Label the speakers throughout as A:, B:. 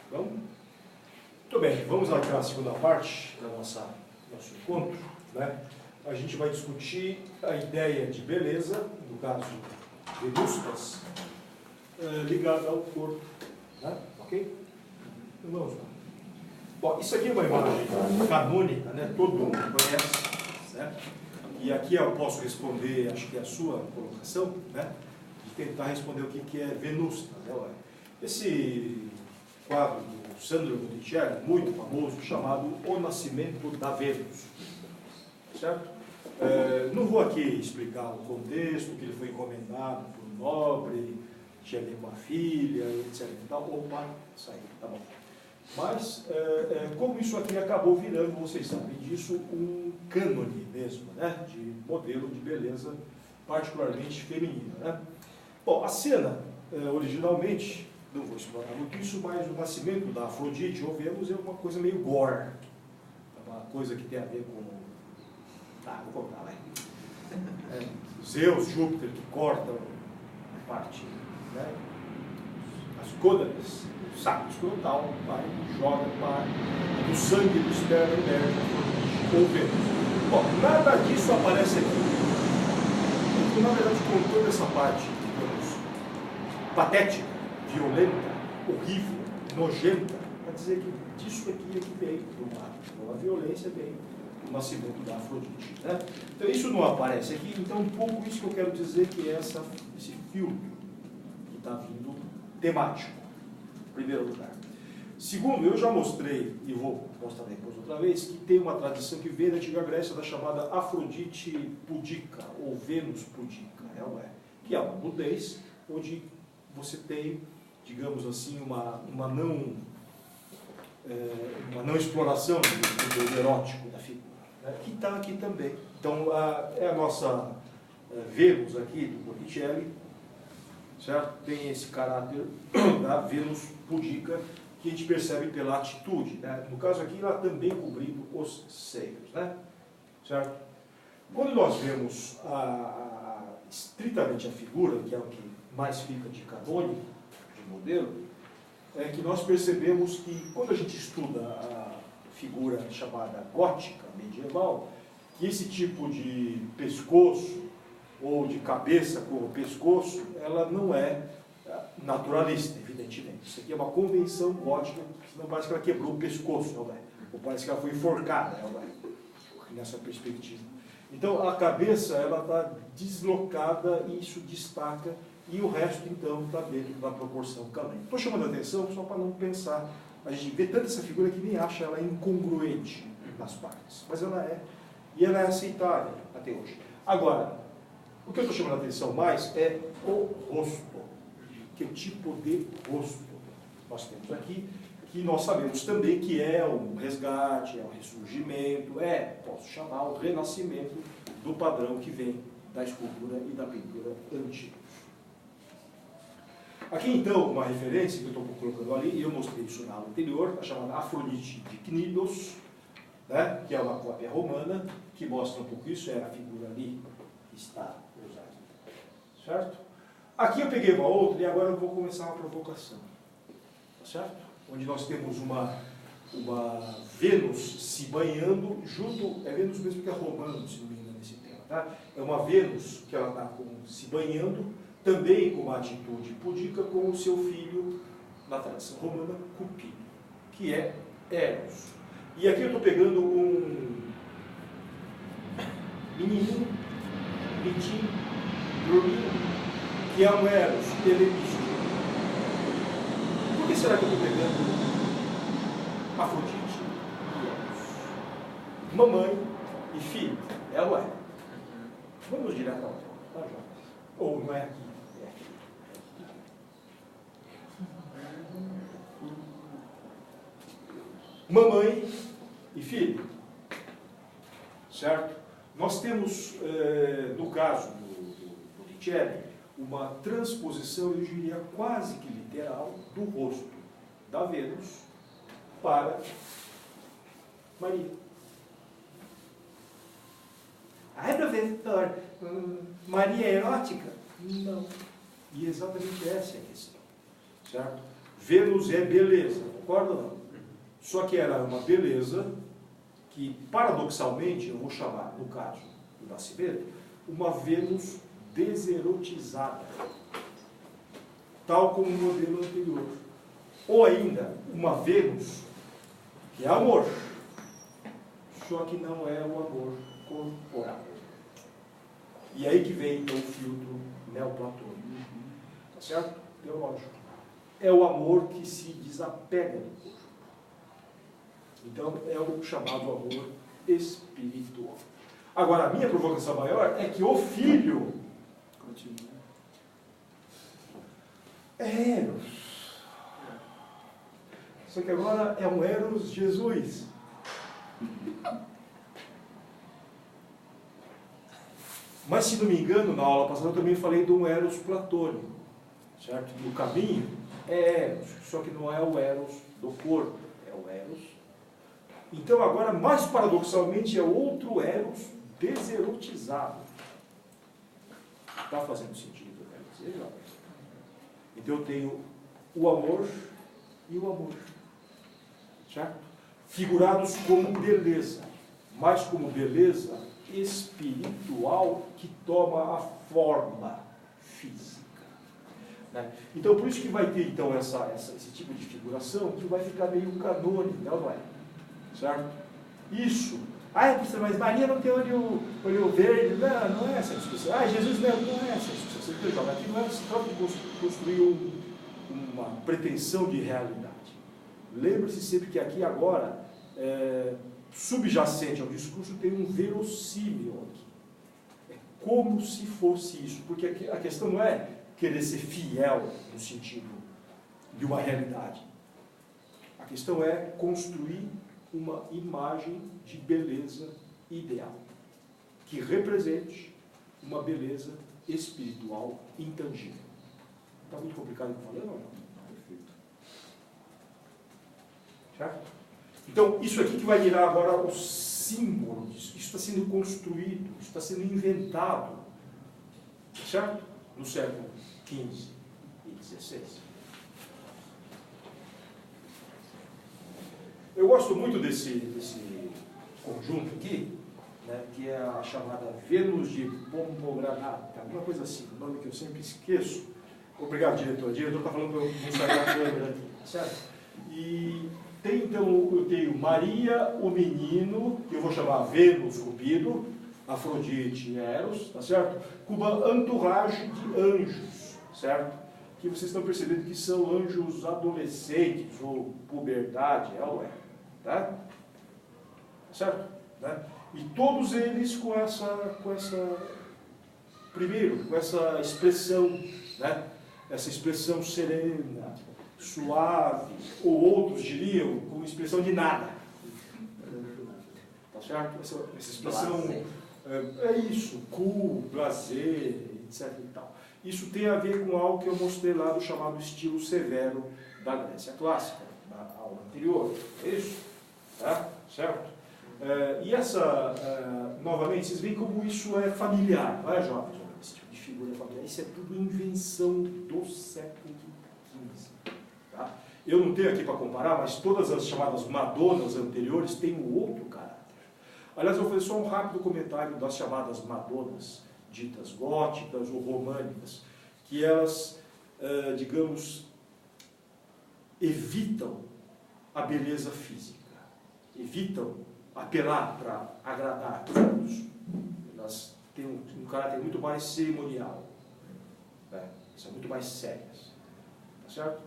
A: Então, muito bem, vamos lá para a segunda parte do nosso encontro, né? A gente vai discutir a ideia de beleza, no caso Venustas, ligada ao corpo, né? Ok? Então vamos lá. Bom, isso aqui é uma imagem canônica, né? Todo mundo conhece, certo? E aqui eu posso responder, acho que é a sua colocação, né? De tentar responder o que é Venusta, né? Esse quadro do Sandro Botticelli, muito famoso, chamado O Nascimento da Vênus, certo? Não vou aqui explicar o contexto, que ele foi encomendado por um nobre, tinha uma filha, etc. Então, opa, saiu, tá bom. Mas, como isso aqui acabou virando, vocês sabem disso, um cânone mesmo, né? De modelo de beleza particularmente feminina, né? Bom, a cena, originalmente, não vou explorar muito isso, mas o nascimento da Afrodite ou Vênus é uma coisa meio gore. É uma coisa que tem a ver com... Tá, vou contar, né? Zeus, Júpiter, que cortam a parte, né? As cônadas, o saco escrotal, vai e joga para o sangue do esperma emerge Afrodite ou Vênus. Bom, nada disso aparece aqui. Então, na verdade, com toda essa parte, digamos, patética, violenta, horrível, nojenta, para dizer que disso aqui é que vem uma violência, vem o nascimento da Afrodite, né? Então isso não aparece aqui, então um pouco isso que eu quero dizer que é esse filme que está vindo temático, em primeiro lugar. Segundo, eu já mostrei, e vou mostrar depois outra vez, que tem uma tradição que vem da antiga Grécia da chamada Afrodite Pudica, ou Vênus Pudica, que é uma nudez, onde você tem, digamos assim, uma não exploração do erótico da figura, né? Que está aqui também. Então, é a nossa Vênus aqui, do Botticelli, certo? Tem esse caráter da Vênus pudica, que a gente percebe pela atitude, né? No caso aqui, ela também cobrindo os seios, né? Certo? Quando nós vemos estritamente a figura, que é o que mais fica de canônico, de modelo, é que nós percebemos que quando a gente estuda a figura chamada gótica medieval, que esse tipo de pescoço ou de cabeça com o pescoço, ela não é naturalista, evidentemente. Isso aqui é uma convenção gótica, senão parece que ela quebrou o pescoço, não é? Ou parece que ela foi enforcada, não é? Nessa perspectiva. Então a cabeça ela está deslocada e isso destaca, e o resto então está dentro da proporção canônica. Estou chamando a atenção só para não pensar, a gente vê tanto essa figura que nem acha ela incongruente nas partes, mas ela é, e ela é aceitável até hoje. Agora, o que eu estou chamando a atenção mais é o rosto, que tipo de rosto nós temos aqui, que nós sabemos também que é um resgate, é um ressurgimento, posso chamar o renascimento do padrão que vem da escultura e da pintura antiga. Aqui então uma referência que eu estou colocando ali, e eu mostrei isso na aula anterior, a chamada Afrodite de Cnidos, né, que é uma cópia romana, que mostra um pouco isso, é a figura ali que está usada. Certo? Aqui eu peguei uma outra e agora eu vou começar uma provocação. Tá certo? Onde nós temos uma Vênus se banhando junto, é Vênus mesmo que é romano, se não me engano, nesse tema, tá? É uma Vênus que ela está se banhando, também com uma atitude pudica com o seu filho, na tradição romana, Cupido, que é Eros. E aqui eu estou pegando um menininho, bonitinho, dormindo, que é um Eros helenístico. Por que será que eu estou pegando Afrodite e Eros? Mamãe e filho. Ela é. Vamos direto ao tema, tá, Jonas? Ou não é aqui, é aqui. Mamãe e filho. Certo? Nós temos, no caso do Botticelli, uma transposição, eu diria, quase que literal, do rosto da Vênus para Maria. Ai, professor, Maria é erótica? Não. E exatamente essa é a questão. Certo? Vênus é beleza, concorda ou não? Só que era uma beleza que, paradoxalmente, eu vou chamar, no caso do nascimento, uma Vênus deserotizada, tal como o modelo anterior. Ou ainda, uma Vênus que é amor, só que não é o amor corporal. E aí que vem então o filtro neoplatônico. Tá certo? Teológico. É o amor que se desapega do corpo. Então é o chamado amor espiritual. Agora, a minha provocação maior é que o filho continua. É Eros. Só que agora é um Eros Jesus. Mas, se não me engano, na aula passada eu também falei de um Eros platônico, certo? No caminho é Eros, só que não é o Eros do corpo, é o Eros. Então, agora, mais paradoxalmente, é outro Eros deserotizado. Está fazendo sentido, eu quero dizer? Então, eu tenho o amor e o amor, certo? Figurados como beleza, mas como beleza espiritual que toma a forma física. Né? Então, por isso que vai ter, então, esse tipo de figuração que vai ficar meio canônica, não é? Certo? Isso. Mas Maria não tem olho verde. Não é essa discussão. Jesus não é essa discussão. Aqui não se trata de construir uma pretensão de realidade. Lembre-se sempre que aqui agora, subjacente ao discurso, tem um verossímil aqui. É como se fosse isso. Porque a questão não é querer ser fiel no sentido de uma realidade. A questão é construir uma imagem de beleza ideal, que represente uma beleza espiritual intangível. Está muito complicado o que eu falei, não? Perfeito. Certo? Então, isso aqui que vai virar agora o símbolo disso. Isso está sendo construído, isso está sendo inventado, certo? No século XV e XVI. Eu gosto muito desse conjunto aqui, né, que é a chamada Vênus de Pombogranata, alguma coisa assim, um nome que eu sempre esqueço. Obrigado, diretor. O diretor está falando para eu não sair da câmera aqui, certo? E tem, então, eu tenho Maria, o menino, que eu vou chamar Vênus, Cupido, Afrodite, Eros, tá certo? Com uma entourage de anjos, certo? Que vocês estão percebendo que são anjos adolescentes, ou puberdade, tá? Certo? Né? E todos eles com essa expressão, né? Essa expressão serena, suave, ou outros diriam, com expressão de nada. Tá certo? Essa expressão é isso, cool, prazer, etc. e tal. Isso tem a ver com algo que eu mostrei lá do chamado estilo severo da Grécia clássica, na aula anterior. É isso? Tá? Certo? E novamente, vocês veem como isso é familiar, não é, jovens? Esse tipo de figura familiar. Isso é tudo invenção do século XV. Tá? Eu não tenho aqui para comparar, mas todas as chamadas Madonas anteriores têm um outro caráter. Aliás, eu vou fazer só um rápido comentário das chamadas Madonas, ditas góticas ou românicas, que elas, digamos, evitam a beleza física, evitam apelar para agradar a todos. Elas têm um caráter muito mais cerimonial, né? São muito mais sérias. Tá certo?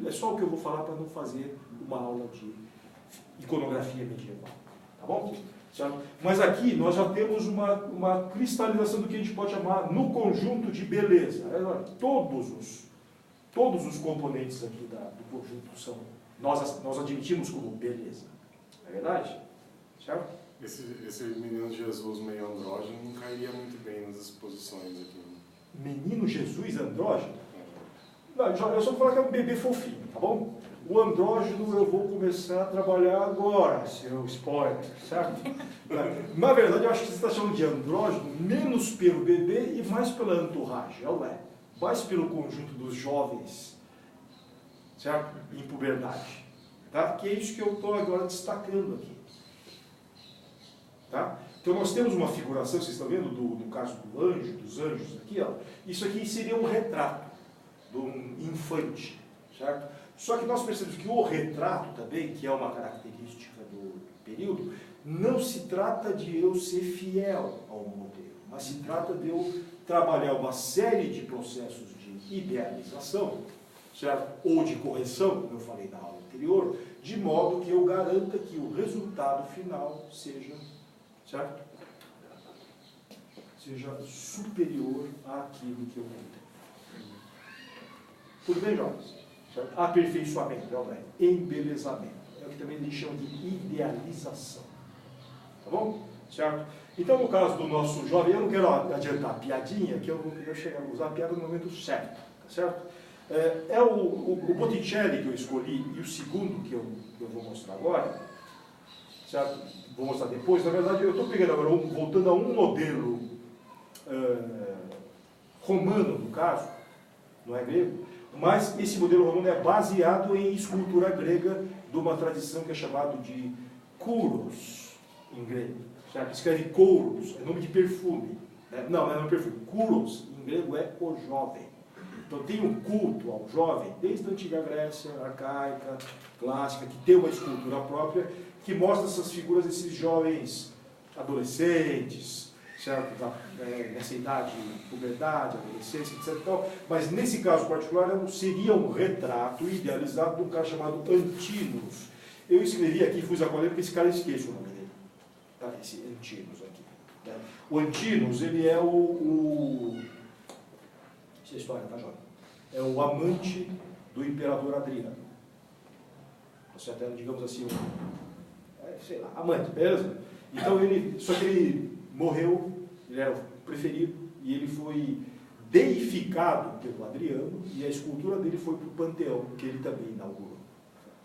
A: É só o que eu vou falar para não fazer uma aula de iconografia medieval. Tá bom? Certo? Mas aqui nós já temos uma cristalização do que a gente pode chamar no conjunto de beleza. Todos os componentes aqui do conjunto nós admitimos como beleza. É verdade? Certo?
B: Esse menino Jesus meio andrógeno não cairia muito bem nas exposições aqui.
A: Menino Jesus andrógeno? Não, eu só vou falar que é um bebê fofinho, tá bom? O andrógeno eu vou começar a trabalhar agora, seu spoiler, certo? Na verdade, eu acho que você está chamando de andrógeno menos pelo bebê e mais pela entourage, mais pelo conjunto dos jovens certo? Em puberdade. Tá? Que é isso que eu estou agora destacando aqui. Tá? Então nós temos uma figuração, vocês estão vendo, do caso do anjo, dos anjos aqui, ó. Isso aqui seria um retrato de um infante, certo? Só que nós percebemos que o retrato também, que é uma característica do período, não se trata de eu ser fiel ao modelo, mas se trata de eu trabalhar uma série de processos de idealização, certo? Ou de correção, como eu falei na aula anterior, de modo que eu garanta que o resultado final seja, certo? Seja superior àquilo que eu contei. Tudo bem, jovens? Certo? Aperfeiçoamento, embelezamento. É o que também eles chamam de idealização. Tá bom? Certo? Então, no caso do nosso jovem, eu não quero adiantar a piadinha, que eu vou chegar a usar a piada no momento certo. Tá certo? O Botticelli que eu escolhi e o segundo que eu vou mostrar agora, certo? Vou mostrar depois. Na verdade, eu estou pegando agora, voltando a um modelo romano, no caso, não é grego, mas esse modelo romano é baseado em escultura grega de uma tradição que é chamada de Kouros, em grego. Certo? Escreve Kouros, é nome de perfume. Né? Não é nome de perfume. Kouros, em grego, é o jovem. Então tem um culto ao jovem, desde a antiga Grécia, arcaica, clássica, que tem uma escultura própria, que mostra essas figuras desses jovens adolescentes, certo? Nessa idade, puberdade, adolescência, etc. Mas nesse caso particular seria um retrato idealizado de um cara chamado Antinous. Eu escrevi aqui, fui acolher porque esse cara esquece o nome dele. Tá? Esse Antinous aqui. Né? O Antinous, ele é essa é a história, tá, jovem? É o amante do imperador Adriano. Você até, digamos assim, sei lá, amante, beleza? Então só que ele morreu, ele era o preferido, e ele foi deificado pelo Adriano, e a escultura dele foi para o Panteão, que ele também inaugurou.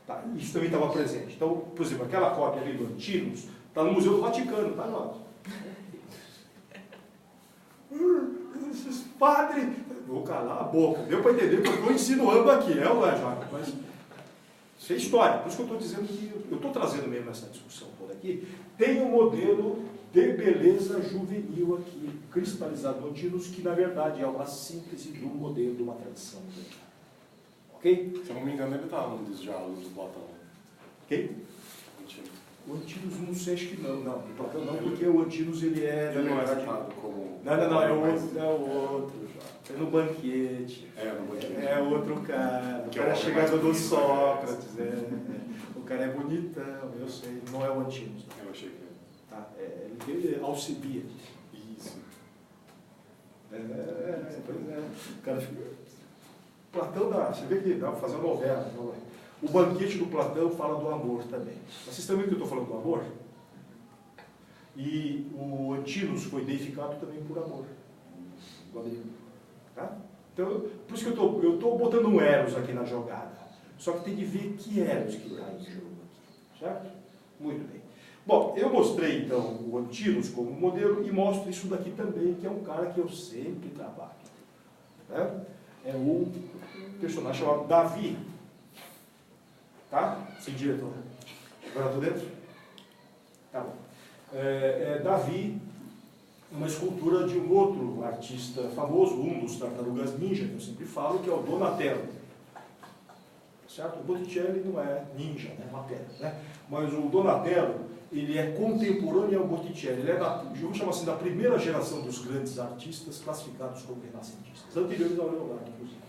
A: Tá? Isso também estava presente. Então, por exemplo, aquela cópia ali do Antinous está no Museu do Vaticano, tá, jovem? Esses padres... Vou calar a boca. Deu para entender que eu estou insinuando aqui, não é, Jovem? Mas isso é história. Por isso que eu estou dizendo que eu estou trazendo mesmo essa discussão toda aqui. Tem um modelo de beleza juvenil aqui, cristalizado no Antinous, que na verdade é uma síntese de um modelo de uma tradição. Ok?
B: Se eu não me engano, ele está num dos diálogos do Platão.
A: Ok? O Antinous não sei, acho que não. Não, Platão não, porque o Antinous ele é...
B: Ele não é citado como...
A: Não, é o outro. É no banquete.
B: No banquete.
A: É outro cara. O
B: Que
A: cara é a chegada do
B: difícil,
A: Sócrates. O cara é bonitão, eu sei. Não é o Antinous.
B: Eu achei que
A: Tá? Ele é Alcibiades.
B: Isso.
A: Pois é. O cara fica... Platão dá. Você vê que dá para fazer uma novela. Não é? O banquete do Platão fala do amor também. Vocês estão vendo que eu estou falando do amor? E o Antinous foi deificado também por amor. Tá? Então, por isso que eu estou botando um Eros aqui na jogada. Só que tem que ver que Eros que está em jogo aqui. Certo? Muito bem. Bom, eu mostrei então o Antinous como modelo e mostro isso daqui também, que é um cara que eu sempre trabalho. Né? É um personagem chamado Davi. Tá? Sim, diretor. Agora estou dentro? Tá bom. Davi, uma escultura de um outro artista famoso, um dos tartarugas ninja, que eu sempre falo, que é o Donatello. Certo? O Botticelli não é ninja, né? Uma pedra, né? Mas o Donatello, ele é contemporâneo ao Botticelli. Ele é vamos chamar assim, da primeira geração dos grandes artistas classificados como renascentistas, anteriores ao Leonardo, inclusive.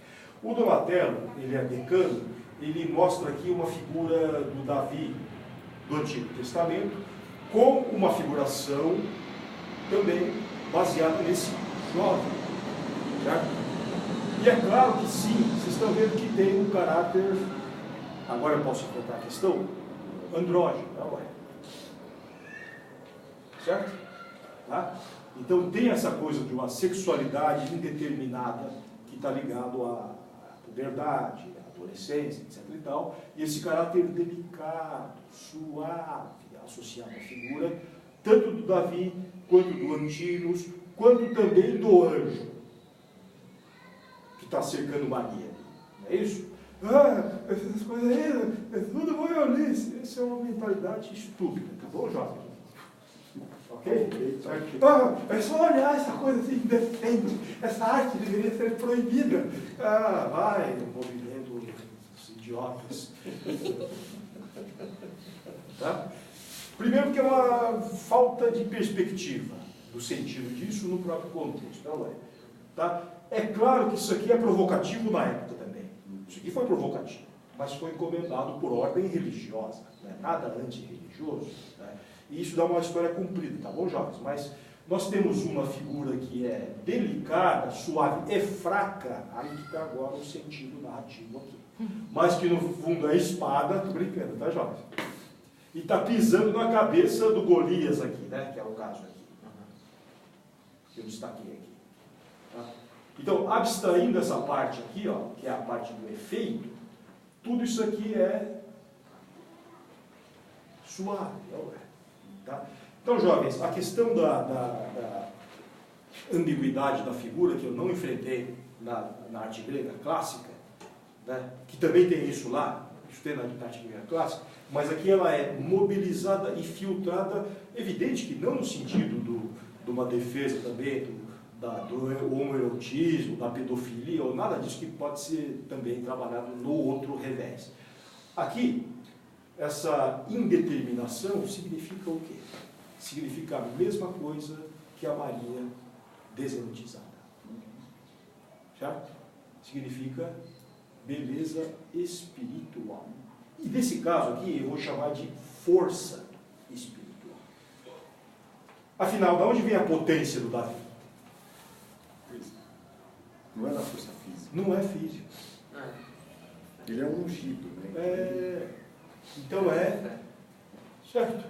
A: O Donatello, ele é decano, ele mostra aqui uma figura do Davi do Antigo Testamento, com uma figuração também baseada nesse jovem. Certo? E é claro que sim, vocês estão vendo que tem um caráter, agora eu posso enfrentar a questão, andrógeno, não é? Certo? Tá? Então tem essa coisa de uma sexualidade indeterminada que está ligado à puberdade, à adolescência, etc. e tal, e esse caráter delicado, suave, associado à figura, tanto do Davi, quanto do Antinous, quanto também do anjo, que está cercando Maria. Não é isso? essas coisas aí, é tudo boiolice. Essa é uma mentalidade estúpida, tá bom, jovem? Ok? É só olhar essa coisa assim, indecente. Essa arte deveria ser proibida. Vai, movimento dos idiotas. Tá? Primeiro que é uma falta de perspectiva do sentido disso no próprio contexto. Não é? Tá? É claro que isso aqui é provocativo na época também. Isso aqui foi provocativo, mas foi encomendado por ordem religiosa, né? Nada antirreligioso. Né? E isso dá uma história comprida, tá bom, jovens? Mas nós temos uma figura que é delicada, suave e fraca, aí que está agora o sentido narrativo aqui. Mas que no fundo é espada, tô brincando, tá, jovens? E está pisando na cabeça do Golias aqui, né? Que é o caso aqui. Que eu destaquei aqui. Tá? Então, abstraindo essa parte aqui, ó, que é a parte do efeito, tudo isso aqui é suave, não é? Tá? Então, jovens, a questão da ambiguidade da figura, que eu não enfrentei na arte grega clássica, né? Que também tem isso lá, isso tem na arte grega clássica, mas aqui ela é mobilizada e filtrada, evidente que não no sentido de uma defesa também do homoerotismo, da pedofilia, ou nada disso que pode ser também trabalhado no outro revés. Aqui, essa indeterminação significa o quê? Significa a mesma coisa que a Maria desertizada. Certo? Significa beleza espiritual. E nesse caso aqui, eu vou chamar de força espiritual. Afinal, de onde vem a potência do Davi?
B: Não é da força física.
A: Não é físico.
B: Ele é ungido, né?
A: Então é certo.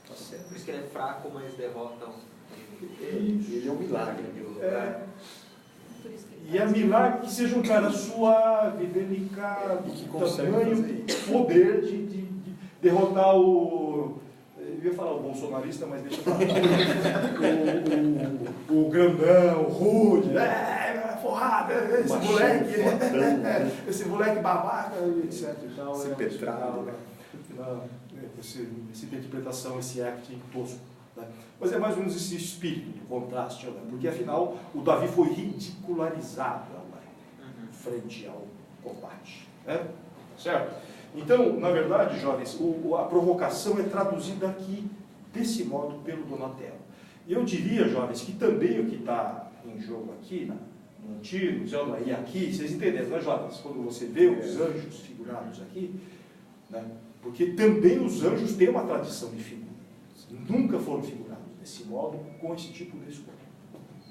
C: Tá certo. Por isso que ele é fraco, mas derrota
B: Ele é um milagre.
A: E é milagre que seja um cara suave, delicado,
B: que
A: consegue
B: tamanho,
A: poder de derrotar o... Eu ia falar o bolsonarista, mas deixa eu falar. o grandão, o rude, porrada, esse moleque babaca, etc.
B: Esse petrado.
A: Essa interpretação, esse act tosco. Né? Mas é mais ou menos esse espírito de contraste, né? Porque afinal o Davi foi ridicularizado frente ao combate. Né? Certo? Então, na verdade, jovens, a provocação é traduzida aqui desse modo pelo Donatello. E eu diria, jovens, que também o que está em jogo aqui, no Antídoto, e aqui, vocês entenderam, né, jovens? Quando você vê os anjos figurados aqui, né? Porque também os anjos têm uma tradição de figura. Nunca foram figurados desse modo, com esse tipo de escolha.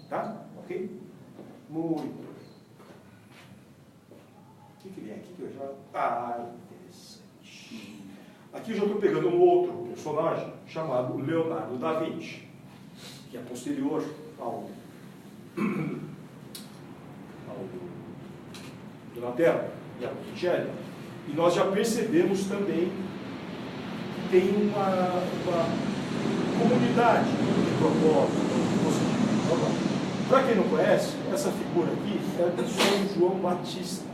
A: Tá? Ok? Muito bem. O que vem aqui que eu já... interessante. Aqui eu já estou pegando um outro personagem chamado Leonardo da Vinci, que é posterior ao Donatello e ao Botticelli. E nós já percebemos também que tem uma comunidade de propósito. Para quem não conhece, essa figura aqui é de São João Batista.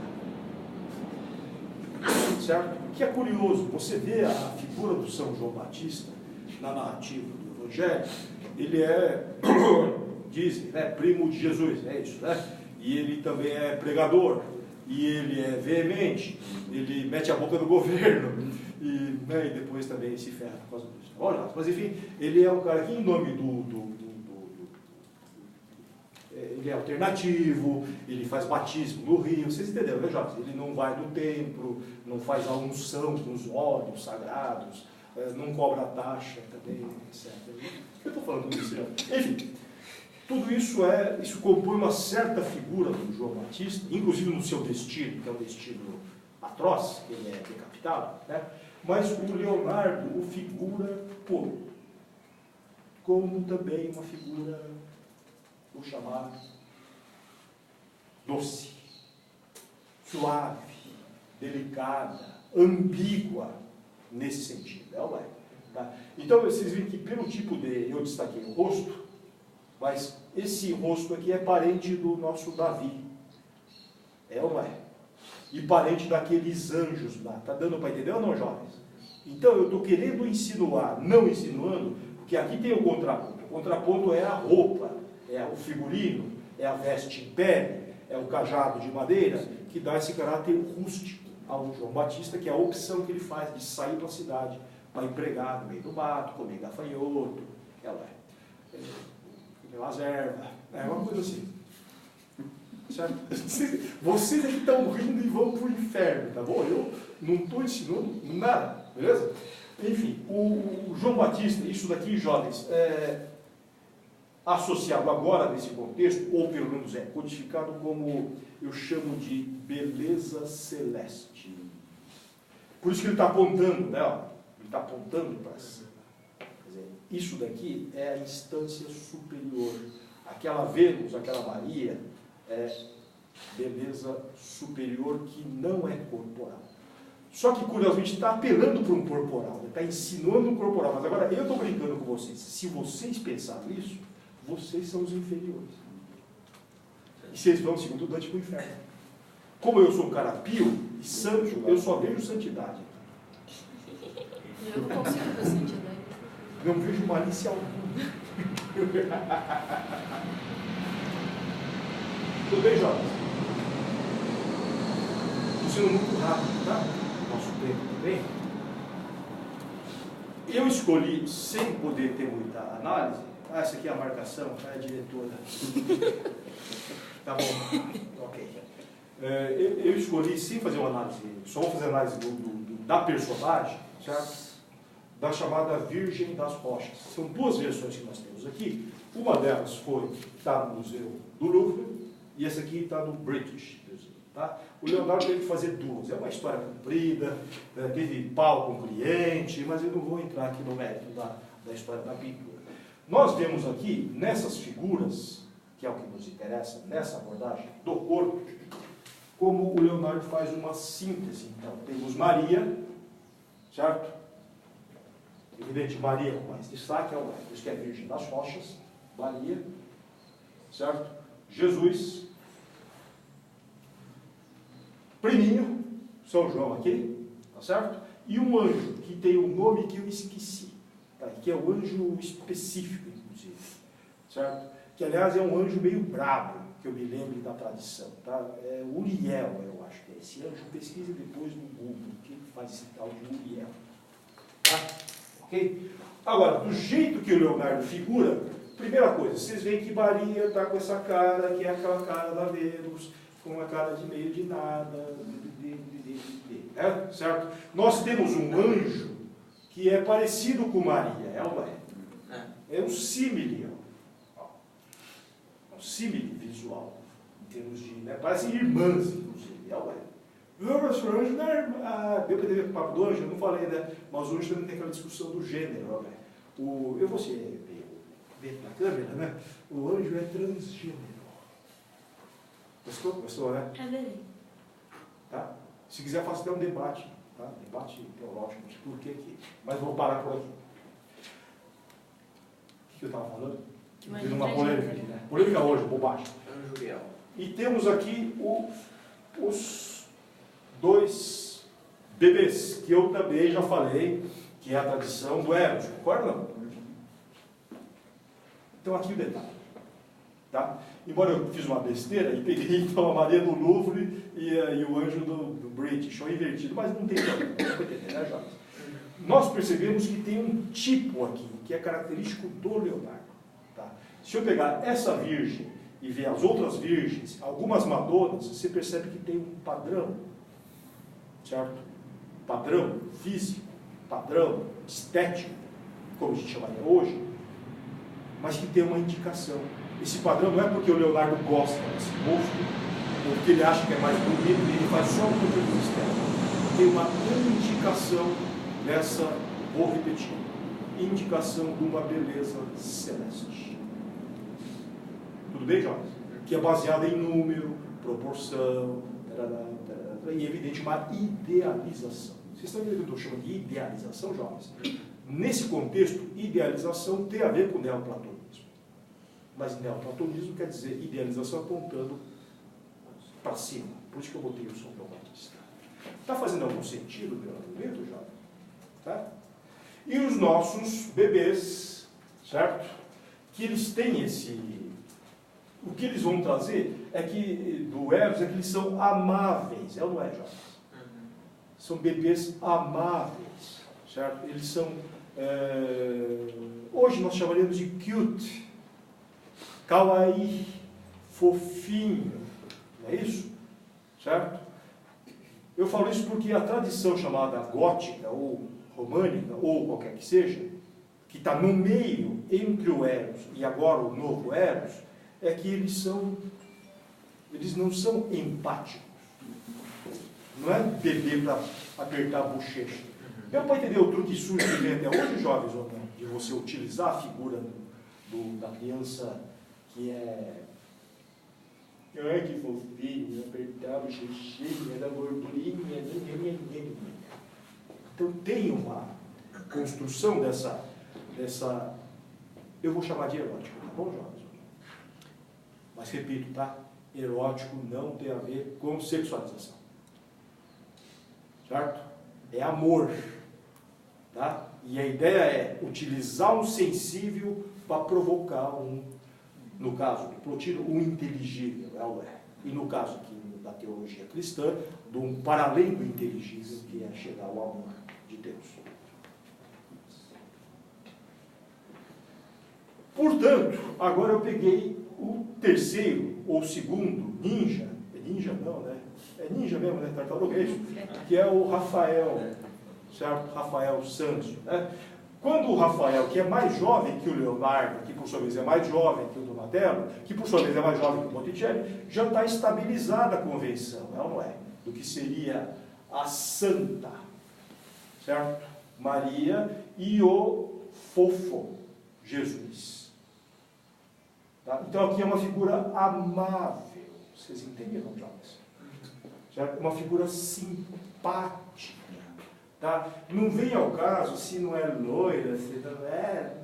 A: Certo? O que é curioso, você vê a figura do São João Batista na narrativa do Evangelho, ele é, dizem, né, primo de Jesus, é isso, né? E ele também é pregador, e ele é veemente, ele mete a boca no governo, e, né, e depois também se ferra por causa disso. Olha, mas enfim, ele é um cara que, em nome ele é alternativo, ele faz batismo no rio, vocês entenderam, né, jovens? Ele não vai no templo, não faz a unção com os óleos sagrados, não cobra taxa também, etc. O que eu estou falando disso? Enfim, tudo isso compõe uma certa figura do João Batista, inclusive no seu destino, que é um destino atroz, ele é decapitado, né? Mas o Leonardo o figura como também uma figura, vou chamar, doce, suave, delicada, ambígua, nesse sentido. Tá? Então, vocês veem que pelo tipo eu destaquei o rosto, mas esse rosto aqui é parente do nosso Davi. É ou não é? e parente daqueles anjos lá. Está dando para entender ou não, jovens? Então, eu estou querendo insinuar, não insinuando, porque aqui tem o contraponto. O contraponto é a roupa, é o figurino, é a veste em pele, é o cajado de madeira, que dá esse caráter rústico ao João Batista, que é a opção que ele faz de sair para a cidade, para empregar no meio do mato, comer gafanhoto, pelas ervas, uma coisa assim. Certo? Vocês é que estão rindo e vão para o inferno, tá bom? Eu não estou ensinando nada, beleza? Enfim, o João Batista, isso daqui, jovens, associado agora nesse contexto, ou pelo menos é codificado como eu chamo de beleza celeste. Por isso que ele está apontando, né? Ó, ele está apontando para essa. Quer dizer, isso daqui é a instância superior. Aquela Vênus, aquela Maria, é beleza superior que não é corporal. Só que, curiosamente, está apelando para um corporal, está insinuando um corporal. Mas agora, eu estou brincando com vocês. Se vocês pensaram isso, vocês são os inferiores. E vocês vão, segundo Dante, para o inferno. Como eu sou um cara pio e santo, eu só vejo santidade.
D: Eu não consigo ver santidade.
A: Não vejo malícia alguma. Tudo bem, jovens? Estou sendo muito rápido, tá? Nosso tempo também. Eu escolhi, sem poder ter muita análise, essa aqui é a marcação, é a diretora. Tá bom, ok. Eu escolhi, sem fazer uma análise, só vou fazer análise da personagem, certo? Da chamada Virgem das Rochas. São duas versões que nós temos aqui. Uma delas está no Museu do Louvre, e essa aqui está no British Museum. Tá? O Leonardo teve que fazer duas. É uma história comprida, teve pau com o cliente, mas eu não vou entrar aqui no mérito da história da pintura. Nós vemos aqui, nessas figuras, que é o que nos interessa, nessa abordagem do corpo, como o Leonardo faz uma síntese. Então, temos Maria, certo? Evidente, Maria com mais destaque, por isso que é Virgem das Rochas, Maria, certo? Jesus, Priminho, São João aqui, tá certo? E um anjo, que tem um nome que eu esqueci, tá? Que é o anjo específico, inclusive, certo? Que, aliás, é um anjo meio brabo, que eu me lembro da tradição, tá? É Uriel, eu acho que é esse anjo. Pesquise depois no Google, que faz esse tal de Uriel, tá? Ok? Agora, do jeito que o Leonardo figura, primeira coisa, vocês veem que Maria está com essa cara, que é aquela cara da Vênus, com uma cara de meio de nada, certo? Nós temos um anjo que é parecido com Maria, é um símile, um símile visual, em termos de, parecem irmãs, inclusive, Nosso anjo não é irmã. Deu para entender o papo do anjo? Eu não falei, né? Mas o anjo também tem aquela discussão do gênero, eu vou ser ver na câmera, né? O anjo é transgênero. Gostou, né?
D: É verdade.
A: Tá? Se quiser, faço até um debate, tá? Debate teológico, de por que aqui. Mas vou parar por aqui. O que eu estava falando? Teve uma polêmica aqui, né? Polêmica hoje, bobagem.
C: Anjo Uriel.
A: E temos aqui os dois bebês, que eu também já falei, que é a tradição do Eros, concorda ou não? Então aqui o detalhe, tá? Embora eu fiz uma besteira e peguei então a Maria do Louvre e o anjo do British, ou invertido, mas não tem problema, não vai entender, né, Jorge? Nós percebemos que tem um tipo aqui, que é característico do Leonardo, tá? Se eu pegar essa virgem e ver as outras virgens, algumas madonas, você percebe que tem um padrão, certo? Padrão físico, padrão estético, como a gente chamaria hoje, mas que tem uma indicação. Esse padrão não é porque o Leonardo gosta desse rosto, ou porque ele acha que é mais bonito, e ele faz só um conteúdo estético. Tem uma indicação dessa, vou repetir, indicação de uma beleza celeste. Tudo bem, Jorge? Que é baseada em número, proporção, e, evidente, uma idealização. Vocês estão entendendo o que eu chamo de idealização, jovens? Nesse contexto, idealização tem a ver com neoplatonismo. Mas neoplatonismo quer dizer idealização apontando para cima. Por isso que eu botei o São João Batista. Está fazendo algum sentido, meu argumento, jovem? Tá? E os nossos bebês, certo? Que eles têm esse... O que eles vão trazer é que, do Eros, é que eles são amáveis. É ou não é, jovens? São bebês amáveis, certo? Eles são... hoje nós chamaríamos de cute, kawaii, fofinho. Não é isso? Certo? Eu falo isso porque a tradição chamada gótica, ou românica, ou qualquer que seja, que está no meio entre o Eros e agora o novo Eros, é que eles não são empáticos. Não é beber para apertar a bochecha. Deu para entender o truque sujo que vem até hoje, jovens, ou não? De você utilizar a figura da criança que é... Ai, que fofinho, apertar a bochechinha, da gordurinha. Então tem uma construção dessa... Eu vou chamar de erótico, tá bom, jovens? Mas repito, tá? Erótico não tem a ver com sexualização. Certo? É amor. Tá? E a ideia é utilizar um sensível para provocar no caso do Plotino, um inteligível. E no caso aqui da teologia cristã, para além do inteligível, que é chegar ao amor de Deus. Portanto, agora eu peguei o terceiro, ou segundo, ninja. É ninja não, né? É ninja mesmo, né? Tartaruga, é isso? Que é o Rafael, certo? Rafael Santos, né? Quando o Rafael, que é mais jovem que o Leonardo, que por sua vez é mais jovem que o Donatello, que por sua vez é mais jovem que o Botticelli, já está estabilizada a convenção, não é? Do que seria a santa, certo? Maria e o fofo, Jesus. Tá? Então aqui é uma figura amável, vocês entenderam, jovens? Certo? Uma figura simpática. Tá? Não vem ao caso se não é loira, se não é...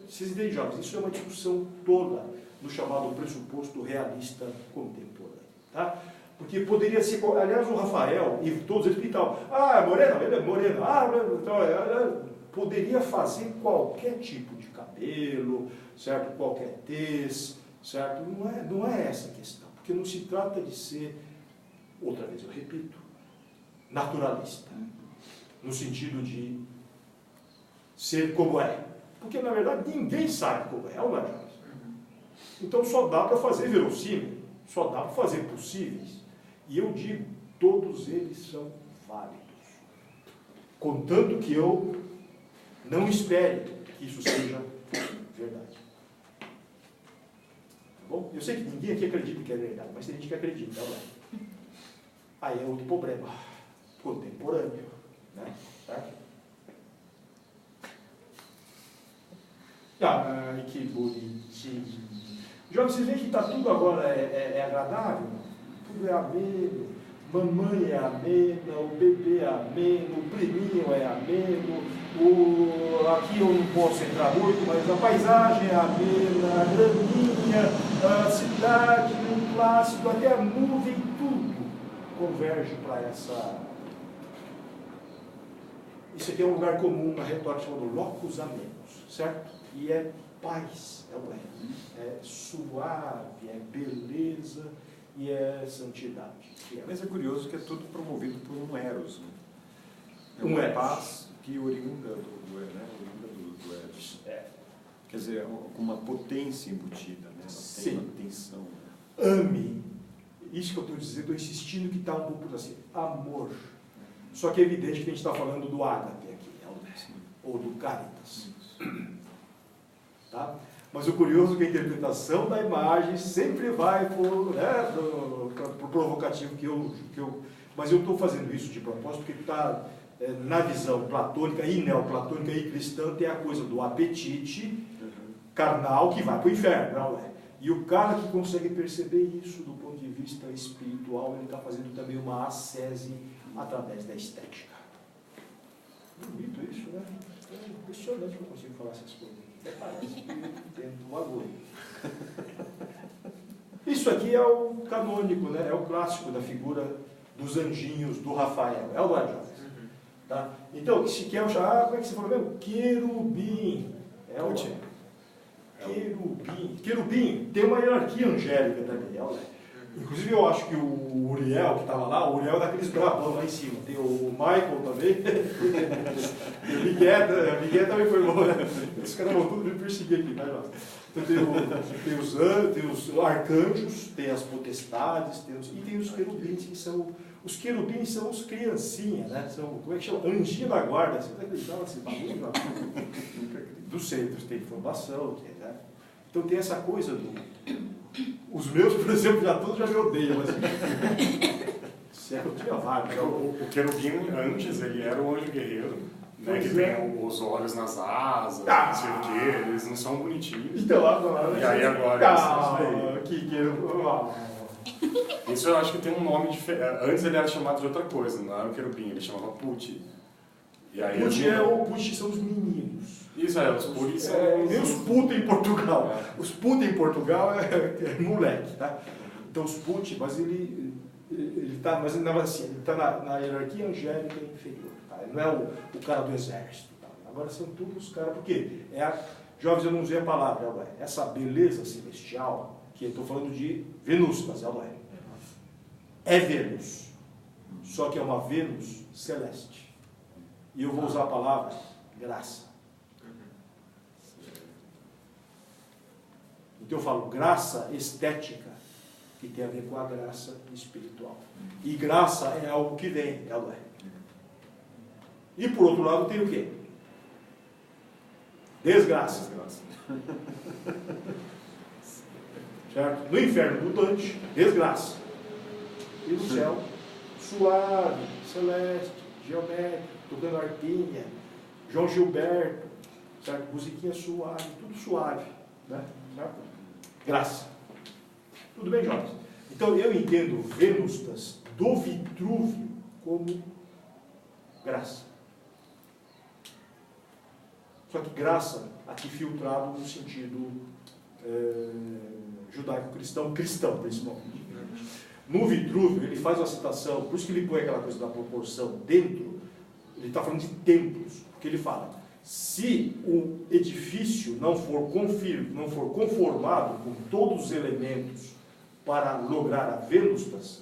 A: Vocês entendem, jovens? Isso é uma discussão toda no chamado pressuposto realista contemporâneo. Tá? Porque poderia ser... Aliás, o Rafael e todos eles pintavam. Ah, morena, ele é morena. Poderia fazer qualquer tipo de cabelo, certo? Qualquer tez, certo? Não é essa a questão. Porque não se trata de ser, outra vez eu repito, naturalista, no sentido de ser como é. Porque, na verdade, ninguém sabe como é, não é? Então, só dá para fazer verossímil, só dá para fazer possíveis. E eu digo, todos eles são válidos. Contanto que eu não espere que isso seja verdade. Tá bom? Eu sei que ninguém aqui acredita que é verdade, mas tem gente que acredita, não é? Aí é outro problema. Contemporâneo, né? Certo? Ai, que bonitinho. João, vocês veem que tá tudo agora é agradável? Tudo é ameno. Mamãe é amena, o bebê é ameno, o priminho é ameno, aqui eu não posso entrar muito, mas a paisagem é amena, a graminha, a cidade, o plástico, até a nuvem, tudo converge para essa... Isso aqui é um lugar comum na retórica chamado locus amenus, certo? E é paz, é suave, é beleza e é santidade.
E: Mas é curioso que é tudo promovido por um eros, né? É
A: Um
E: uma
A: eros.
E: paz que oriunda do eros. Quer dizer, com uma potência embutida, né? Ela tem uma tensão.
A: Ame. Isso que eu estou dizendo, estou insistindo que está um pouco assim, amor. Só que é evidente que a gente está falando do ágape aqui, ou do caritas. Tá? Mas o curioso é que a interpretação da imagem sempre vai por, né, pro provocativo que eu... Mas eu estou fazendo isso de propósito porque está na visão platônica e neoplatônica e cristã, tem a coisa do apetite carnal que vai para o inferno, não é? E o cara que consegue perceber isso do ponto de vista espiritual, ele está fazendo também uma ascese através da estética. Bonito isso, né? É impressionante que eu consigo falar essas coisas. Até parece que dentro do agulho. Isso aqui é o canônico, né? É o clássico da figura dos anjinhos, do Rafael. É ou não é, jovens? Tá? Então, se quer já, como é que você falou mesmo? Querubim. É o querubim. Querubim tem uma hierarquia angélica também. É o Inclusive, eu acho que o Uriel, que estava lá, o Uriel é daqueles brabão lá em cima. Tem o Michael também. E o Miguel também foi bom, né? Os caras vão tudo me perseguir aqui, tá, Jorge? Então, tem os arcanjos, tem as potestades, e tem os querubins, que são... Os querubins são os criancinhas, né? São, como é que chama? Anjinho da guarda. Você não acreditava nesse bagulho? Não. Dos centros tem formação, né? Então tem essa coisa do... Os meus, por exemplo, todos já me odeiam, mas... Se é que eu tinha vários.
B: O querubim, antes, ele era o anjo guerreiro. Né, que tem os olhos nas asas, não sei o quê, eles não são bonitinhos.
A: Então, agora...
B: E aí agora... Isso eu acho que tem um nome diferente. Antes ele era chamado de outra coisa, não era o querubim, ele chamava Puti.
A: Puti são os meninos.
B: Isso os Puti são...
A: Nem os putos em Portugal. Os putos em Portugal é moleque, tá? Então os Puti, mas ele está na hierarquia angélica inferior. Tá? Ele não é o cara do exército. Tá? Agora são todos os caras, porque jovens, eu não usei a palavra, essa beleza celestial, que eu estou falando de Vênus, mas ela é Vênus, só que é uma Vênus celeste. E eu vou usar a palavra graça. Então eu falo graça estética, que tem a ver com a graça espiritual. E graça é algo que vem, ela é. E por outro lado tem o quê? Desgraça. Certo? No inferno do Dante, desgraça. E no céu, suave, celeste, geométrico, tocando arpinha, João Gilberto, certo? Musiquinha suave, tudo suave, né? Certo? Graça. Tudo bem, jovens? Então eu entendo Vênustas do Vitrúvio como graça. Só que graça aqui filtrado no sentido judaico-cristão, principalmente. No Vitrúvio, ele faz uma citação, por isso que ele põe aquela coisa da proporção dentro, ele está falando de templos, porque ele fala, se o edifício não for conformado com todos os elementos para lograr a Vênustas,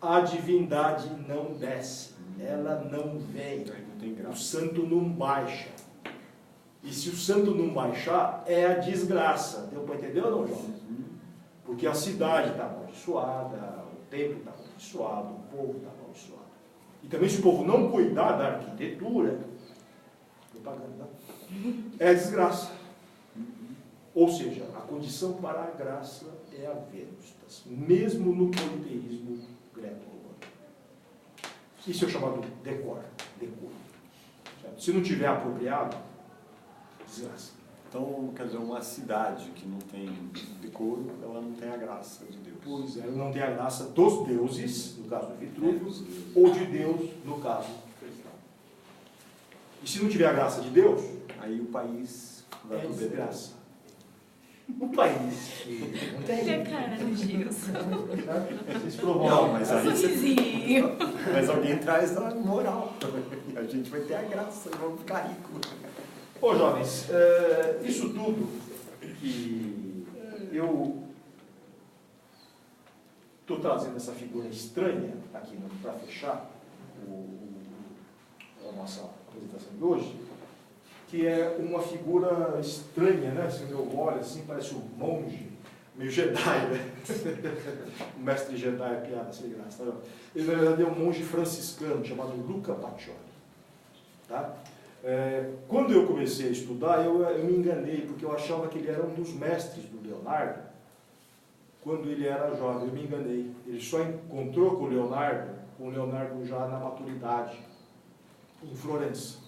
A: a divindade não desce, ela não vem, o santo não baixa. E se o santo não baixar, é a desgraça. Deu para entender ou não, João? Porque a cidade está amaldiçoada, o templo está amaldiçoado, o povo está amaldiçoado. E também se o povo não cuidar da arquitetura, propaganda, é desgraça. Ou seja, a condição para a graça é a Vênustas, mesmo no politeísmo greco-romano. Isso é chamado decoro. Se não tiver apropriado, desgraça.
E: Então, quer dizer, uma cidade que não tem decoro, ela não tem a graça de Deus.
A: Pois é, ela não tem a graça dos deuses, no caso do Vitrúvio, ou de Deus, no caso cristão. E se não tiver a graça de Deus,
E: aí o país vai
A: é
E: pro
A: desgraça. O país que não tem.
D: Olha a cara do Gilson.
A: Vocês provam.
E: Não, mas aí
D: Sorrisinho.
E: mas alguém traz a moral. A gente vai ter a graça e vamos ficar ricos.
A: Ô jovens, isso tudo que eu estou trazendo essa figura estranha aqui para fechar a nossa apresentação de hoje, que é uma figura estranha, né? Se eu olho assim, parece um monge, meio Jedi, né? O mestre Jedi é piada sem graça, tá? Ele na verdade é um monge franciscano chamado Luca Pacioli, tá? Quando eu comecei a estudar, eu me enganei, porque eu achava que ele era um dos mestres do Leonardo, quando ele era jovem. Eu me enganei. Ele só encontrou com o Leonardo já na maturidade, em Florença.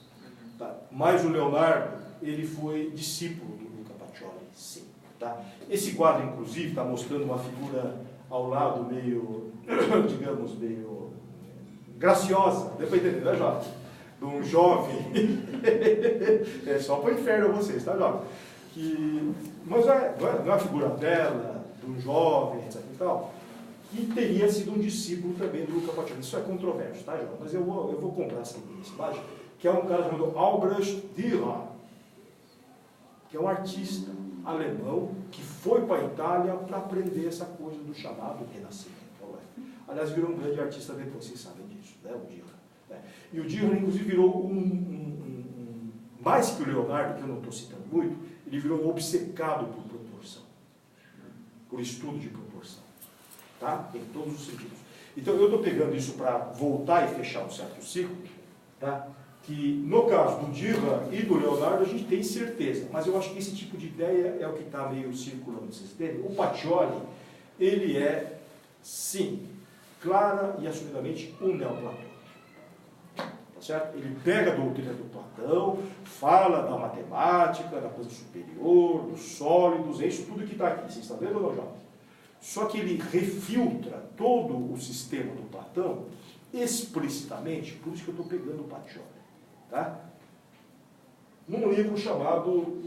A: Tá? Mas o Leonardo, ele foi discípulo do Luca Pacioli, sim. Tá? Esse quadro, inclusive, está mostrando uma figura ao lado meio, digamos, meio graciosa, deu para entender, né, jovem? De um jovem, é só para o inferno vocês, tá, jovem? Mas não é uma figura bela, de um jovem, etc e tal. que teria sido um discípulo também do Luca Pacioli. Isso é controverso, tá, João? Mas eu vou comprar essa imagem, que é um cara chamado Albrecht Dürer, que é um artista alemão que foi para a Itália para aprender essa coisa do chamado Renascimento. Aliás, virou um grande artista depois, vocês sabem disso, né, o Dürer. Né? E o Dürer, inclusive, virou mais que o Leonardo, que eu não estou citando muito, ele virou um obcecado por proporção, por estudo de proporção, tá? Em todos os sentidos. Então, eu estou pegando isso para voltar e fechar um certo ciclo, tá? Que no caso do Dürer e do Leonardo a gente tem certeza, mas eu acho que esse tipo de ideia é o que está meio circulando no sistema. O Pacioli, ele é, sim, clara e assumidamente um neoplatônico. Tá certo? Ele pega a doutrina do Platão, fala da matemática, da coisa superior, dos sólidos, é isso tudo que está aqui, vocês estão vendo ou não, jovens? Só que ele refiltra todo o sistema do Platão explicitamente, por isso que eu estou pegando o Pacioli. Tá? Num livro chamado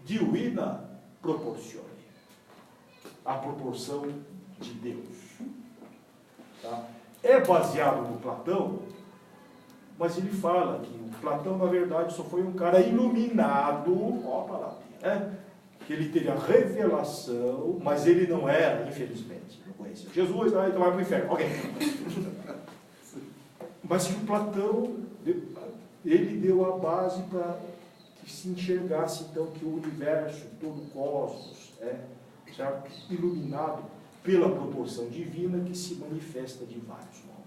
A: Divina Proportione, a proporção de Deus. Tá? É baseado no Platão, mas ele fala que o Platão, na verdade, só foi um cara iluminado, ó a palavra, né? Que ele teve a revelação, mas ele não era, infelizmente, não conhecia Jesus, então vai para o inferno. Ok. Mas que o Platão, ele deu a base para que se enxergasse, então, que o universo, todo o cosmos, certo? Iluminado pela proporção divina que se manifesta de vários modos.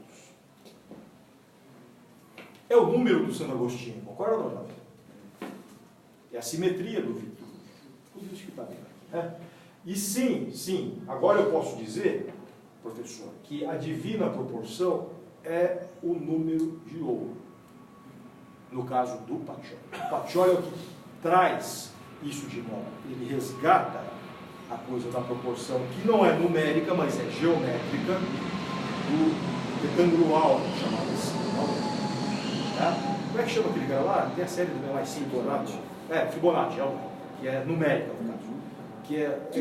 A: É o número do Santo Agostinho, concorda ou não, jovem? É a simetria do Vitruvio. Tudo isso que está bem aqui, né? E sim, agora eu posso dizer, professor, que a divina proporção é o número de ouro. No caso do Pacioli. O Pacioli é o que traz isso de moda. Ele resgata a coisa da proporção, que não é numérica, mas é geométrica, do retângulo áureo, chamado assim. Tá? Como é que chama aquele cara lá? Tem a série do MI5, Fibonacci. Fibonacci, que é numérica, no caso. Que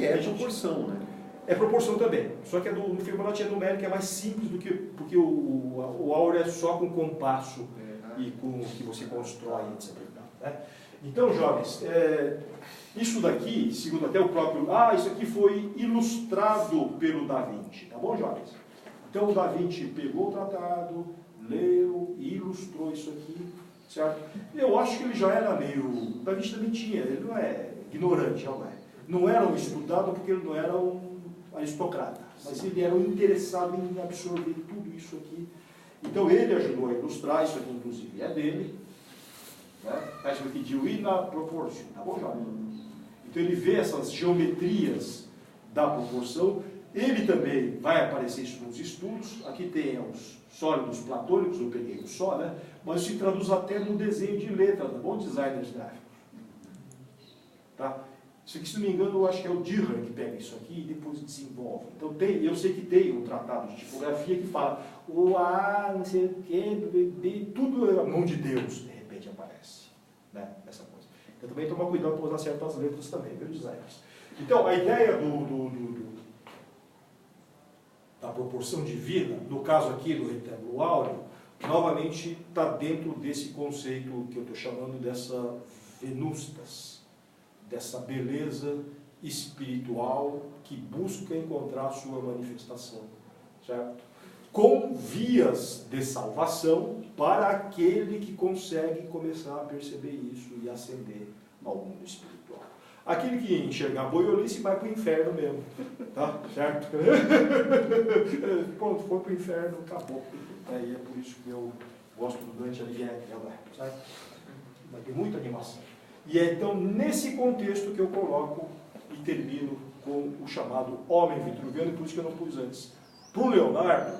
A: é
E: proporção, né?
A: É proporção também. Só que no Fibonacci é numérica, é mais simples do que... Porque o áureo é só com compasso e com o que você constrói, etc. Né? Então, jovens, isso daqui, segundo até o próprio... isso aqui foi ilustrado pelo Da Vinci, tá bom, jovens? Então, o Da Vinci pegou o tratado, leu e ilustrou isso aqui, certo? Eu acho que ele já era meio... O Da Vinci também tinha, ele não é ignorante, não é? Não era um estudado porque ele não era um aristocrata, mas ele era um interessado em absorver tudo isso aqui. Então ele ajudou a ilustrar, isso aqui inclusive é dele, está escrito aqui Divina Proportione, tá bom, Jorge? Então ele vê essas geometrias da proporção, ele também vai aparecer isso nos estudos, aqui tem os sólidos platônicos, eu peguei um só, né? Mas se traduz até no desenho de letra, tá bom, designers gráficos? Tá? Isso aqui, se não me engano, eu acho que é o Dürer que pega isso aqui e depois desenvolve. Então, eu sei que tem um tratado de tipografia que fala não sei o quê, tudo é a mão de Deus, de repente aparece. Né? Essa coisa. Então, também tomar cuidado para usar certas letras também, viu, designers? Então, a ideia da proporção divina, no caso aqui do retângulo áureo, novamente está dentro desse conceito que eu estou chamando dessa venustas, dessa beleza espiritual que busca encontrar a sua manifestação, certo? Com vias de salvação para aquele que consegue começar a perceber isso e ascender ao mundo espiritual. Aquele que enxergar boiolice vai para o inferno mesmo, tá? Certo? Pronto, foi para o inferno, acabou. Aí é por isso que eu gosto do Dante Alighieri, certo? Vai ter muita animação. E é então nesse contexto que eu coloco e termino com o chamado homem vitruviano, e por isso que eu não pus antes. Para o Leonardo,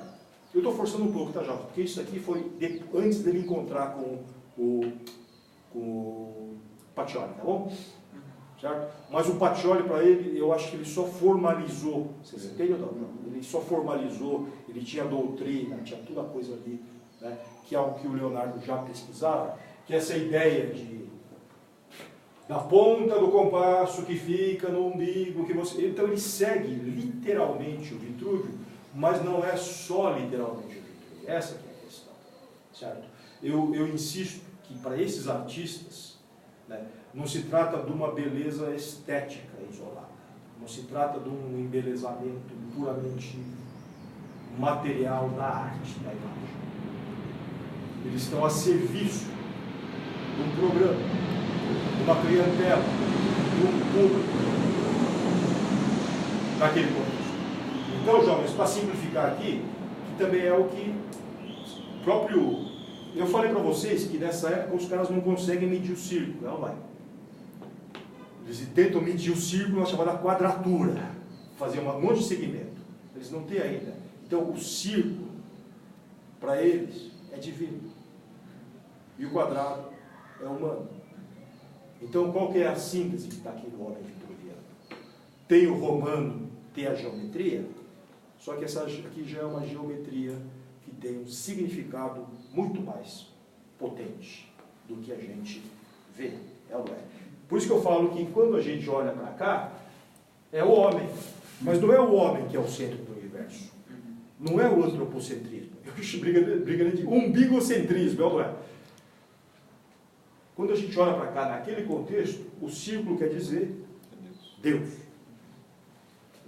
A: eu estou forçando um pouco, tá, Jovem? Porque isso aqui foi antes dele encontrar com o Pacioli, tá bom? Certo? Mas o Pacioli, para ele, eu acho que ele só formalizou, vocês entendem ou não? Ele só formalizou, ele tinha doutrina, tinha toda a coisa ali, né? Que é algo que o Leonardo já pesquisava, que é essa ideia da ponta do compasso que fica no umbigo, que você... Então ele segue literalmente o Vitruvio mas não é só literalmente geometria. Essa que é a questão. Certo? Eu insisto que para esses artistas, né, não se trata de uma beleza estética isolada. Não se trata de um embelezamento puramente material da arte, da imagem. Eles estão a serviço de um programa, de uma clientela, de um público, naquele contexto. Então, jovens, para simplificar aqui, que também é o que próprio... Eu falei para vocês que nessa época os caras não conseguem medir o círculo, não vai. Eles tentam medir o círculo na chamada quadratura, fazer um monte de segmento. Eles não têm ainda. Então, o círculo, para eles, é divino. E o quadrado é humano. Então, qual que é a síntese que está aqui no homem vitoriano? Tem o romano, tem a geometria, só que essa aqui já é uma geometria que tem um significado muito mais potente do que a gente vê. É ou não é? Por isso que eu falo que quando a gente olha para cá, é o homem. Mas não é o homem que é o centro do universo. Não é o antropocentrismo. Eu briga de umbigocentrismo, é ou não é? Quando a gente olha para cá, naquele contexto, o círculo quer dizer Deus.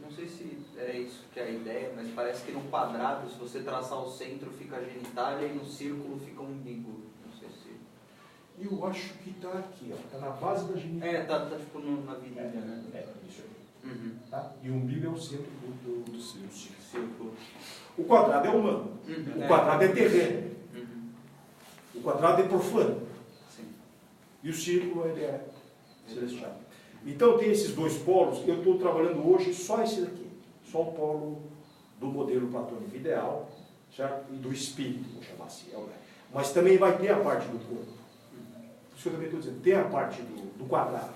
C: Não sei se é isso que é a ideia, mas parece que no quadrado, se você traçar o centro, fica a genitália e no círculo fica o umbigo. Não sei se...
A: Eu acho que está aqui, está na base da genitália.
C: tá tipo na virilha, né?
A: Isso aí. Tá? E o umbigo é o centro do
C: Círculo.
A: O quadrado é humano. O quadrado é terreno. O quadrado é profano.
C: Sim.
A: E o círculo ele é celestial. Então tem esses dois polos. Eu estou trabalhando hoje só esse daqui. Só o polo do modelo platônico ideal, certo? E do espírito, vou chamar assim. Mas também vai ter a parte do corpo. Por isso que eu também estou dizendo, tem a parte do quadrado,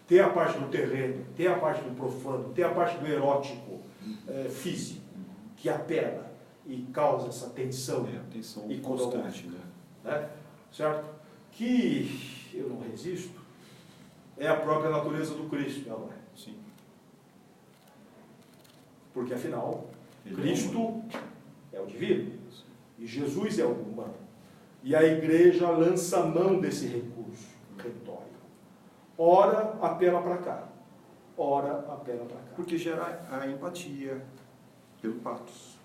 A: tem a parte do terreno, tem a parte do profano, tem a parte do erótico físico, que apela e causa essa tensão,
E: tensão
A: e
E: constante,
A: né? Certo? Que eu não resisto, é a própria natureza do Cristo, não é?
E: Sim.
A: Porque afinal,
E: Ele
A: Cristo é o divino e Jesus é o humano. E a igreja lança mão desse recurso retórico. Ora apela para cá, ora apela para cá.
E: Porque gera a empatia pelo patos.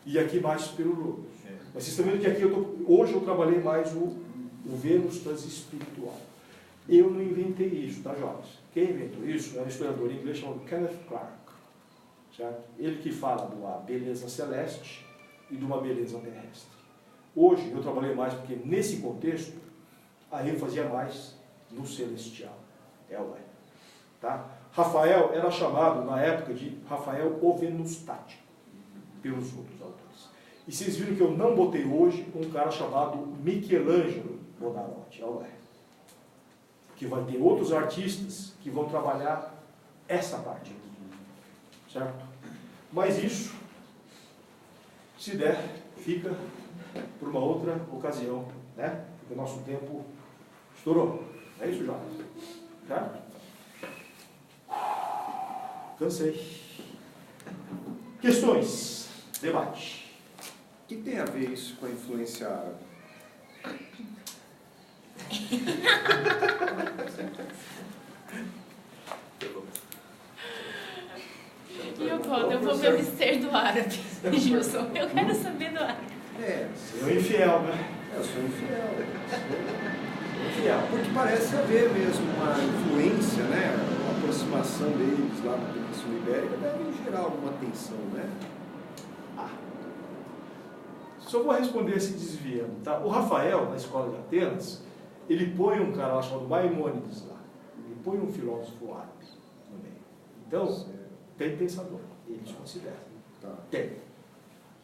A: E aqui mais pelo logos. Mas vocês estão vendo que aqui hoje eu trabalhei mais o Vênus transespiritual. Eu não inventei isso, tá, jovens? Quem inventou isso é um historiador inglês chamado Kenneth Clark. Certo? Ele que fala de uma beleza celeste e de uma beleza terrestre. Hoje eu trabalhei mais porque nesse contexto a ênfase é mais no celestial. Tá? Rafael era chamado na época de Rafael o Venustático pelos outros autores. E vocês viram que eu não botei hoje um cara chamado Michelangelo Buonarroti, que vai ter outros artistas que vão trabalhar essa parte aqui, certo? Mas isso, se der, fica por uma outra ocasião, né? Porque o nosso tempo estourou. É isso, Jorge? Certo? Cansei. Questões? Debate.
E: O que tem a ver isso com a influência árabe?
D: Eu vou me abster do árabe, Gilson. Eu quero saber do árabe.
A: Eu sou infiel, né?
E: Eu sou infiel. Porque parece haver mesmo uma influência, né? A aproximação deles lá na Península Ibérica deve gerar alguma tensão, né?
A: Só vou responder se desviando, tá? O Rafael, na escola de Atenas, ele põe um cara lá chamado Maimônides lá. Ele põe um filósofo árabe no meio. Então, tem pensador. Eles consideram.
E: Tá.
A: Tem.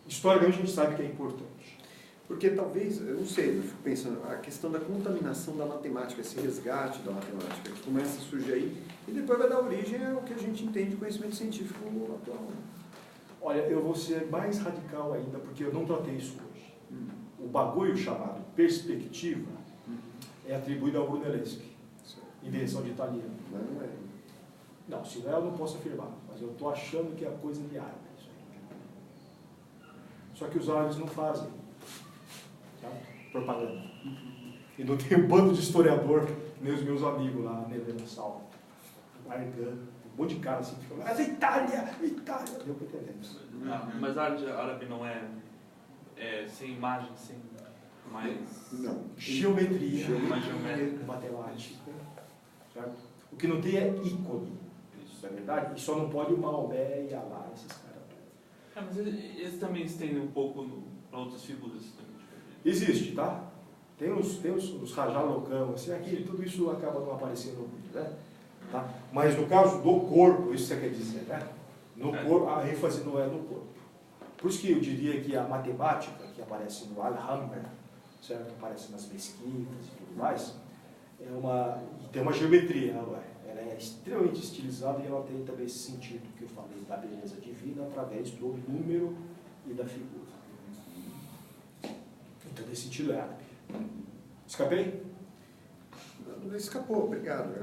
A: Historicamente a gente sabe que é importante.
E: Porque talvez, eu não sei, eu fico pensando, a questão da contaminação da matemática, esse resgate da matemática que começa a surgir aí, e depois vai dar origem ao que a gente entende de conhecimento científico atual.
A: Olha, eu vou ser mais radical ainda, porque eu não tratei isso hoje. O bagulho chamado perspectiva é atribuído ao Brunelleschi, invenção de italiano.
E: Mas não é.
A: Não, se não é, eu não posso afirmar, mas eu estou achando que é coisa de árabe. Isso aí. Só que os árabes não fazem, tá? Propaganda. E não tem um bando de historiador, meus amigos lá na Universal, largando, um monte de cara assim, ficando, mas Itália, Itália, deu para entender isso.
F: Mas a arte árabe não é sem imagem, sem mais...
E: Não.
A: Geometria,
F: Mais geométrica.
A: matemática, certo? O que não tem é ícone, isso é verdade? E só não pode o Maomé e Alá, esses caras.
F: Mas eles também estendem um pouco para outras figuras também.
A: Existe, tá? Tem os rajá loucão, assim, aqui tudo isso acaba não aparecendo no vídeo, né? Tá? Mas no caso do corpo, isso você quer dizer, né? No corpo, a ênfase não é no corpo. Por isso que eu diria que a matemática, que aparece no Alhambra, certo? Aparece nas mesquitas e tudo mais, e tem uma geometria, ela é extremamente estilizada e ela tem também esse sentido que eu falei da beleza divina através do número e da figura. Então, nesse sentido é árabe. Escapei?
E: Não escapou, obrigado.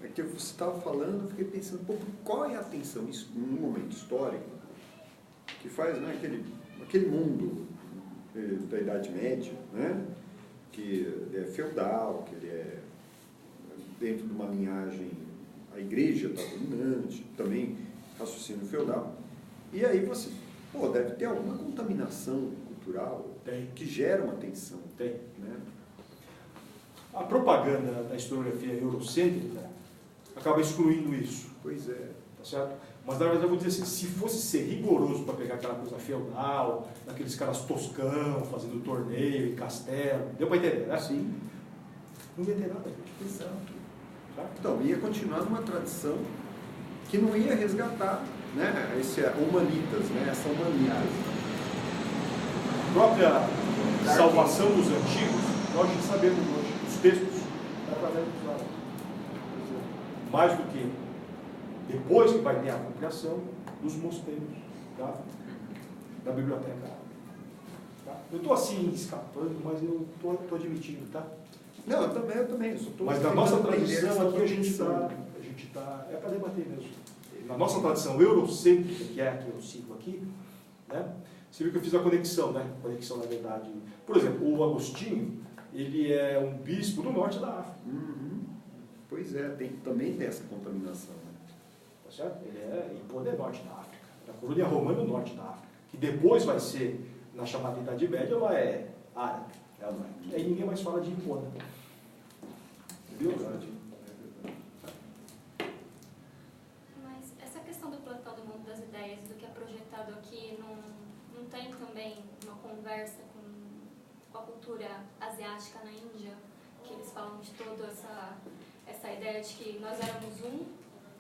E: É que você estava falando, eu fiquei pensando, pô, qual é a tensão, isso, num momento histórico, que faz, né, aquele mundo da Idade Média, né, que é feudal, que ele é dentro de uma linhagem, a igreja está dominante, também raciocínio feudal, e aí você, pô, deve ter alguma contaminação cultural que gera uma tensão.
A: Tem.
E: Né?
A: A propaganda da historiografia eurocêntrica acaba excluindo isso.
E: Pois é.
A: Tá certo? Mas na verdade eu vou dizer assim, se fosse ser rigoroso para pegar aquela coisa feudal, daqueles caras toscão, fazendo torneio em castelo, deu para entender, né?
E: Sim.
A: Não ia ter nada, gente.
E: Exato.
A: Tá?
E: Então, ia continuar numa tradição que não ia resgatar, né, esse humanitas, né, essa humanidade.
A: A própria salvação dos antigos, nós já sabemos hoje, os textos, é através dos árabes. Mais do que depois que vai ter a apropriação dos mosteiros, tá? Da biblioteca árabe. Tá? Eu estou assim escapando, mas eu estou admitindo, tá?
E: Não, eu também.
A: Mas na nossa tradição aqui a gente está, é para debater mesmo. Na nossa tradição eurocêntrica, que é a que eu sigo aqui, né? Você viu que eu fiz a conexão, né? Conexão, na verdade. Por exemplo, o Agostinho, ele é um bispo do norte da África.
E: Uhum. Pois é, também tem essa contaminação. Né?
A: Tá certo? Ele é Hipona norte da África. A colônia romana no norte da África. Que depois vai ser, na chamada Idade Média, ela é árabe. E aí ninguém mais fala de Hipona. Viu?
G: Mas essa questão do Platão, do mundo das ideias, do que é projetado aqui, não tem também uma conversa com a cultura asiática na Índia, que eles falam de toda essa ideia de que nós éramos um,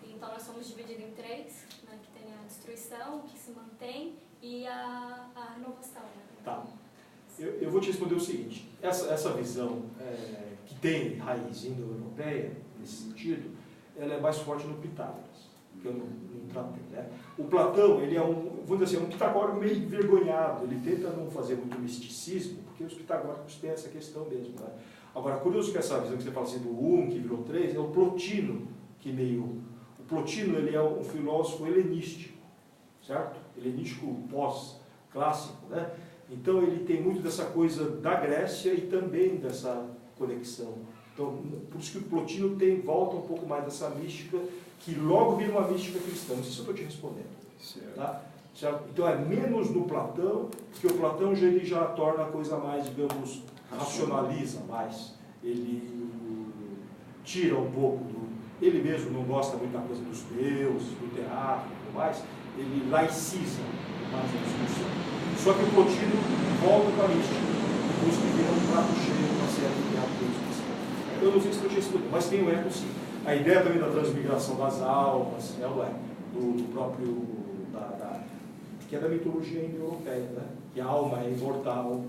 G: então nós somos divididos em três, né, que tem a destruição, o que se mantém, e a renovação. Né?
A: Tá. Eu vou te responder o seguinte, essa visão que tem raiz indo-europeia, nesse sentido, ela é mais forte no Pitágoras, que eu não tratei, né? O Platão, ele é vamos dizer assim, um pitagórico meio envergonhado, ele tenta não fazer muito misticismo, porque os pitagóricos têm essa questão mesmo, né? Agora, curioso que essa visão que você fala assim do que virou 3, é o Plotino, o Plotino, ele é um filósofo helenístico, certo? Helenístico pós-clássico, né? Então ele tem muito dessa coisa da Grécia e também dessa conexão. Então, por isso que o Plotino volta um pouco mais dessa mística, que logo vira uma mística cristã. Não sei se eu estou te respondendo. Tá? Então é menos no Platão, porque o Platão ele já torna a coisa mais, digamos, racionaliza mais. Ele tira um pouco ele mesmo não gosta muito da coisa dos deuses, do teatro e tudo mais, ele laiciza mais a discussão. Só que o Plotino volta para a mística, depois que vira um prato cheio de uma série de atos. Eu não sei se eu tinha explicado, mas tem um eco sim. A ideia também da transmigração das almas, do próprio, que é da mitologia indo-europeia, né? Que a alma é imortal,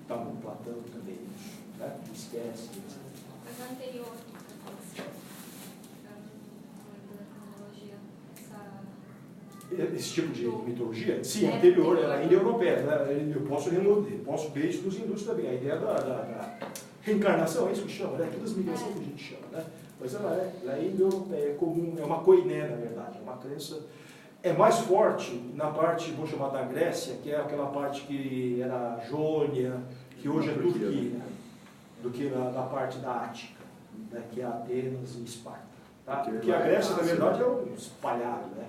A: está no Platão também, né? Esquece.
G: Mas a anterior,
A: esse tipo de mitologia? Sim, anterior, ela é indo-europeia. Né? Eu posso ver isso dos hindus também. A ideia da reencarnação, é isso que chama, né? Todas as migrações que a gente chama, né? Mas ela é indo-europeia, é comum, é uma koiné, na verdade, é uma crença é mais forte na parte, vou chamar da Grécia, que é aquela parte que era Jônia, que hoje é Turquia, do que na parte da Ática, né, que é Atenas e Esparta. Tá? Porque a Grécia, na verdade, é um espalhado. Né?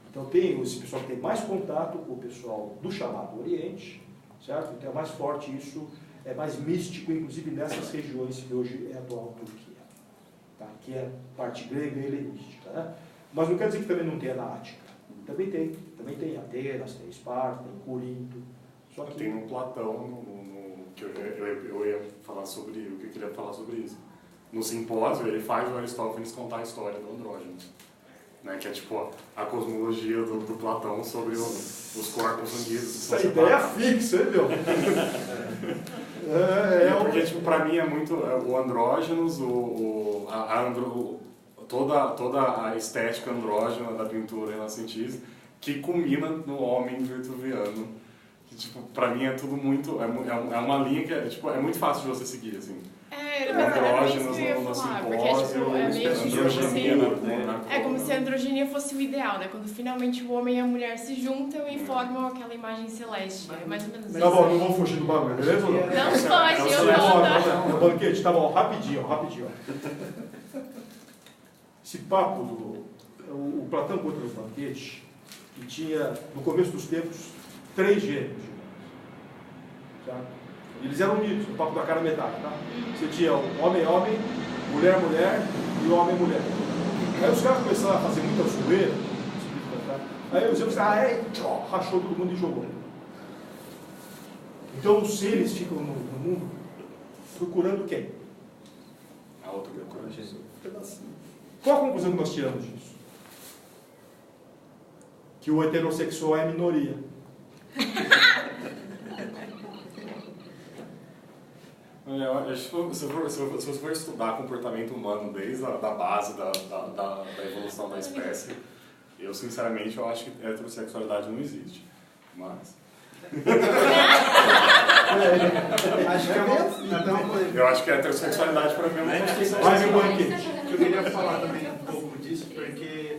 A: Então tem esse pessoal que tem mais contato com o pessoal do chamado Oriente, certo? Então é mais forte isso, é mais místico, inclusive nessas regiões que hoje é a atual Turquia, tá? Que é parte grega e helenística. Né? Mas não quer dizer que também não tenha na Ática. Também tem Atenas, tem Esparta, tem Corinto. Só que
B: tem um Platão, que eu ia falar sobre, o que eu queria falar sobre isso. No simpósio, ele faz o Aristófanes contar a história do Andrógenos, né? Que é tipo a cosmologia do Platão sobre os corpos sanguíneos.
A: Essa ideia fixa, hein, meu?
B: Porque, tipo, pra mim é muito o Andrógenos, toda a estética andrógena da pintura renascentista, que culmina no homem vitruviano. Que, tipo, pra mim é tudo muito... É uma linha que é muito fácil de você seguir, assim. Andrógenos no simpósio, androginia.
D: É como se a androginia fosse o ideal, né? Quando finalmente o homem e a mulher se juntam e formam aquela imagem celeste. É mais ou menos isso.
A: Tá bom, não vamos fugir do bagulho, beleza?
D: Não pode, eu volto.
A: No banquete, tá bom, rapidinho. Esse papo o Platão contra o banquete, que tinha, no começo dos tempos, 3 gêneros. Certo? Eles eram unidos, o papo da cara metade, tá? Você tinha homem-homem, mulher-mulher e homem-mulher. Aí os caras começaram a fazer muita zoeira, aí os homens rachou todo mundo e jogou. Então os seres ficam no mundo procurando quem?
B: A outra procurando
E: Jesus.
A: Qual a conclusão que nós tiramos disso? Que o heterossexual é a minoria.
B: Se você for estudar comportamento humano desde a base da evolução da espécie, eu sinceramente acho que a heterossexualidade não existe. Mas... eu acho que a heterossexualidade para mim é uma construção.
H: Eu queria falar também um pouco disso, porque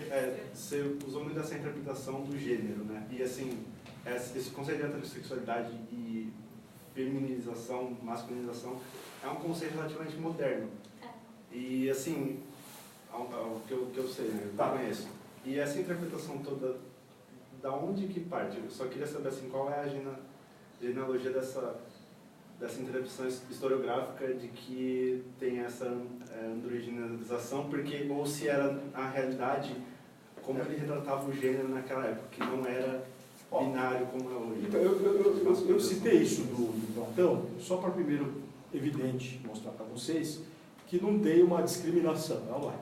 H: você usou muito essa interpretação do gênero, né? E assim, esse conceito de heterossexualidade e feminização, masculinização, é um conceito relativamente moderno. E assim, o que eu sei, né? Eu conheço. E essa interpretação toda, da onde que parte? Eu só queria saber assim, qual é a genealogia dessa interpretação historiográfica de que tem essa androgenização, porque, ou se era a realidade, como ele retratava o gênero naquela época, que não era binário como é hoje.
A: Então, eu citei isso do Platão, só para primeiro, evidente, mostrar para vocês que não tem uma discriminação, não é?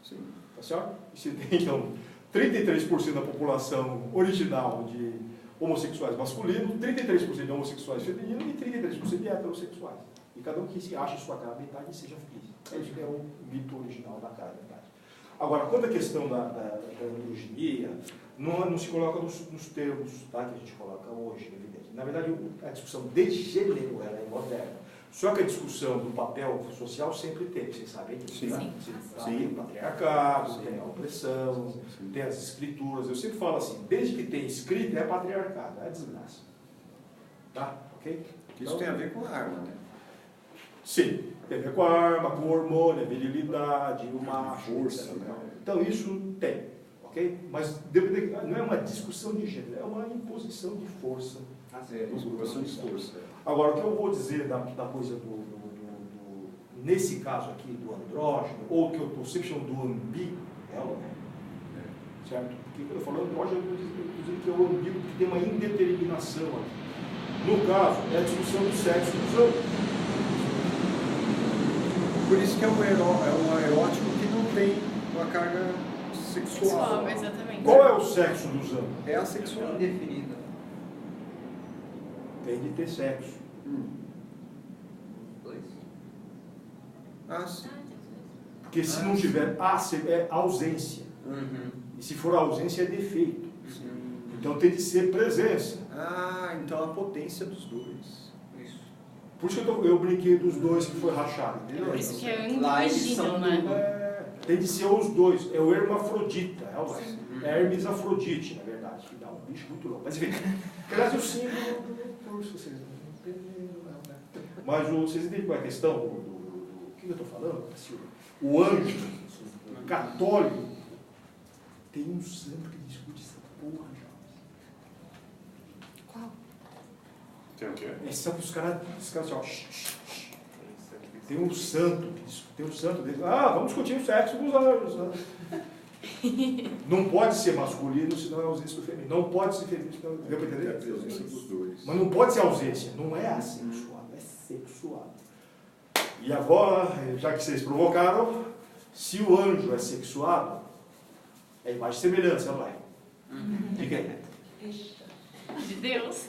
E: Sim.
A: Tá certo? Você tem, então, 33% da população original de homossexuais masculinos, 33% de homossexuais femininos e 33% de heterossexuais. E cada um que se acha sua cara metade e seja feliz. Esse é o mito original da cara metade. Agora, quanto à questão da androginia, não se coloca nos termos, tá, que a gente coloca hoje, evidente. Na verdade, a discussão de gênero ela é moderna. Só que a discussão do papel social sempre teve, vocês sabem disso.
E: Sim.
A: Tá? Tem o patriarcado, tem a opressão, tem as escrituras. Eu sempre falo assim, desde que tem escrita é patriarcado, é desgraça. Tá? Ok?
E: Isso tem a ver com a arma, né?
A: Sim, tem a ver com a arma, com o hormônio, a virilidade, o macho,
E: força,
A: etc.
E: né?
A: Então isso tem, ok? Mas não é uma discussão de gênero, é uma imposição de força.
E: Discussão de força.
A: Agora, o que eu vou dizer da coisa nesse caso aqui, do andrógeno, ou que eu estou sempre chamando do ambíguo, certo? Porque quando eu falo andrógeno, eu estou dizendo que é o ambíguo, porque tem uma indeterminação aqui. No caso, é a discussão do sexo dos ambos.
E: Por isso que é um erótico que não tem uma carga sexual.
D: Exatamente.
A: Qual é o sexo dos ambos?
E: É assexual.
C: Indefinida.
A: Tem de ter sexo.
C: Dois.
E: Ah, sim.
A: Porque se não tiver é ausência. E se for ausência, é defeito. Então tem de ser presença.
E: Ah, então a potência dos dois.
C: Isso.
A: Por isso que eu brinquei dos dois que foi rachado. Entendeu?
D: Por isso que é
C: Lá eles
D: androgíneo,
C: são
D: né?
A: Tem de ser os dois. É o hermafrodita. Hermes Afrodite, na verdade, que dá um bicho muito louco. Mas enfim, aliás, o símbolo do curso, vocês não entenderam, não, né? Mas vocês entendem qual é a questão do que eu estou falando, Silvia? O anjo católico tem um santo que discute essa porra, já. Qual?
B: Tem o quê?
A: É santo, os caras assim, ó. Tem um santo dele. Vamos discutir o sexo dos anjos. Né? Não pode ser masculino, senão é ausência do feminino. Não pode ser feminino, senão deu para entender?
E: É a ausência dos dois.
A: Mas não pode ser ausência, não é assexuado, é sexuado. E agora, já que vocês provocaram, se o anjo é sexuado, é imagem e semelhança, não é? Fica aí.
D: De Deus.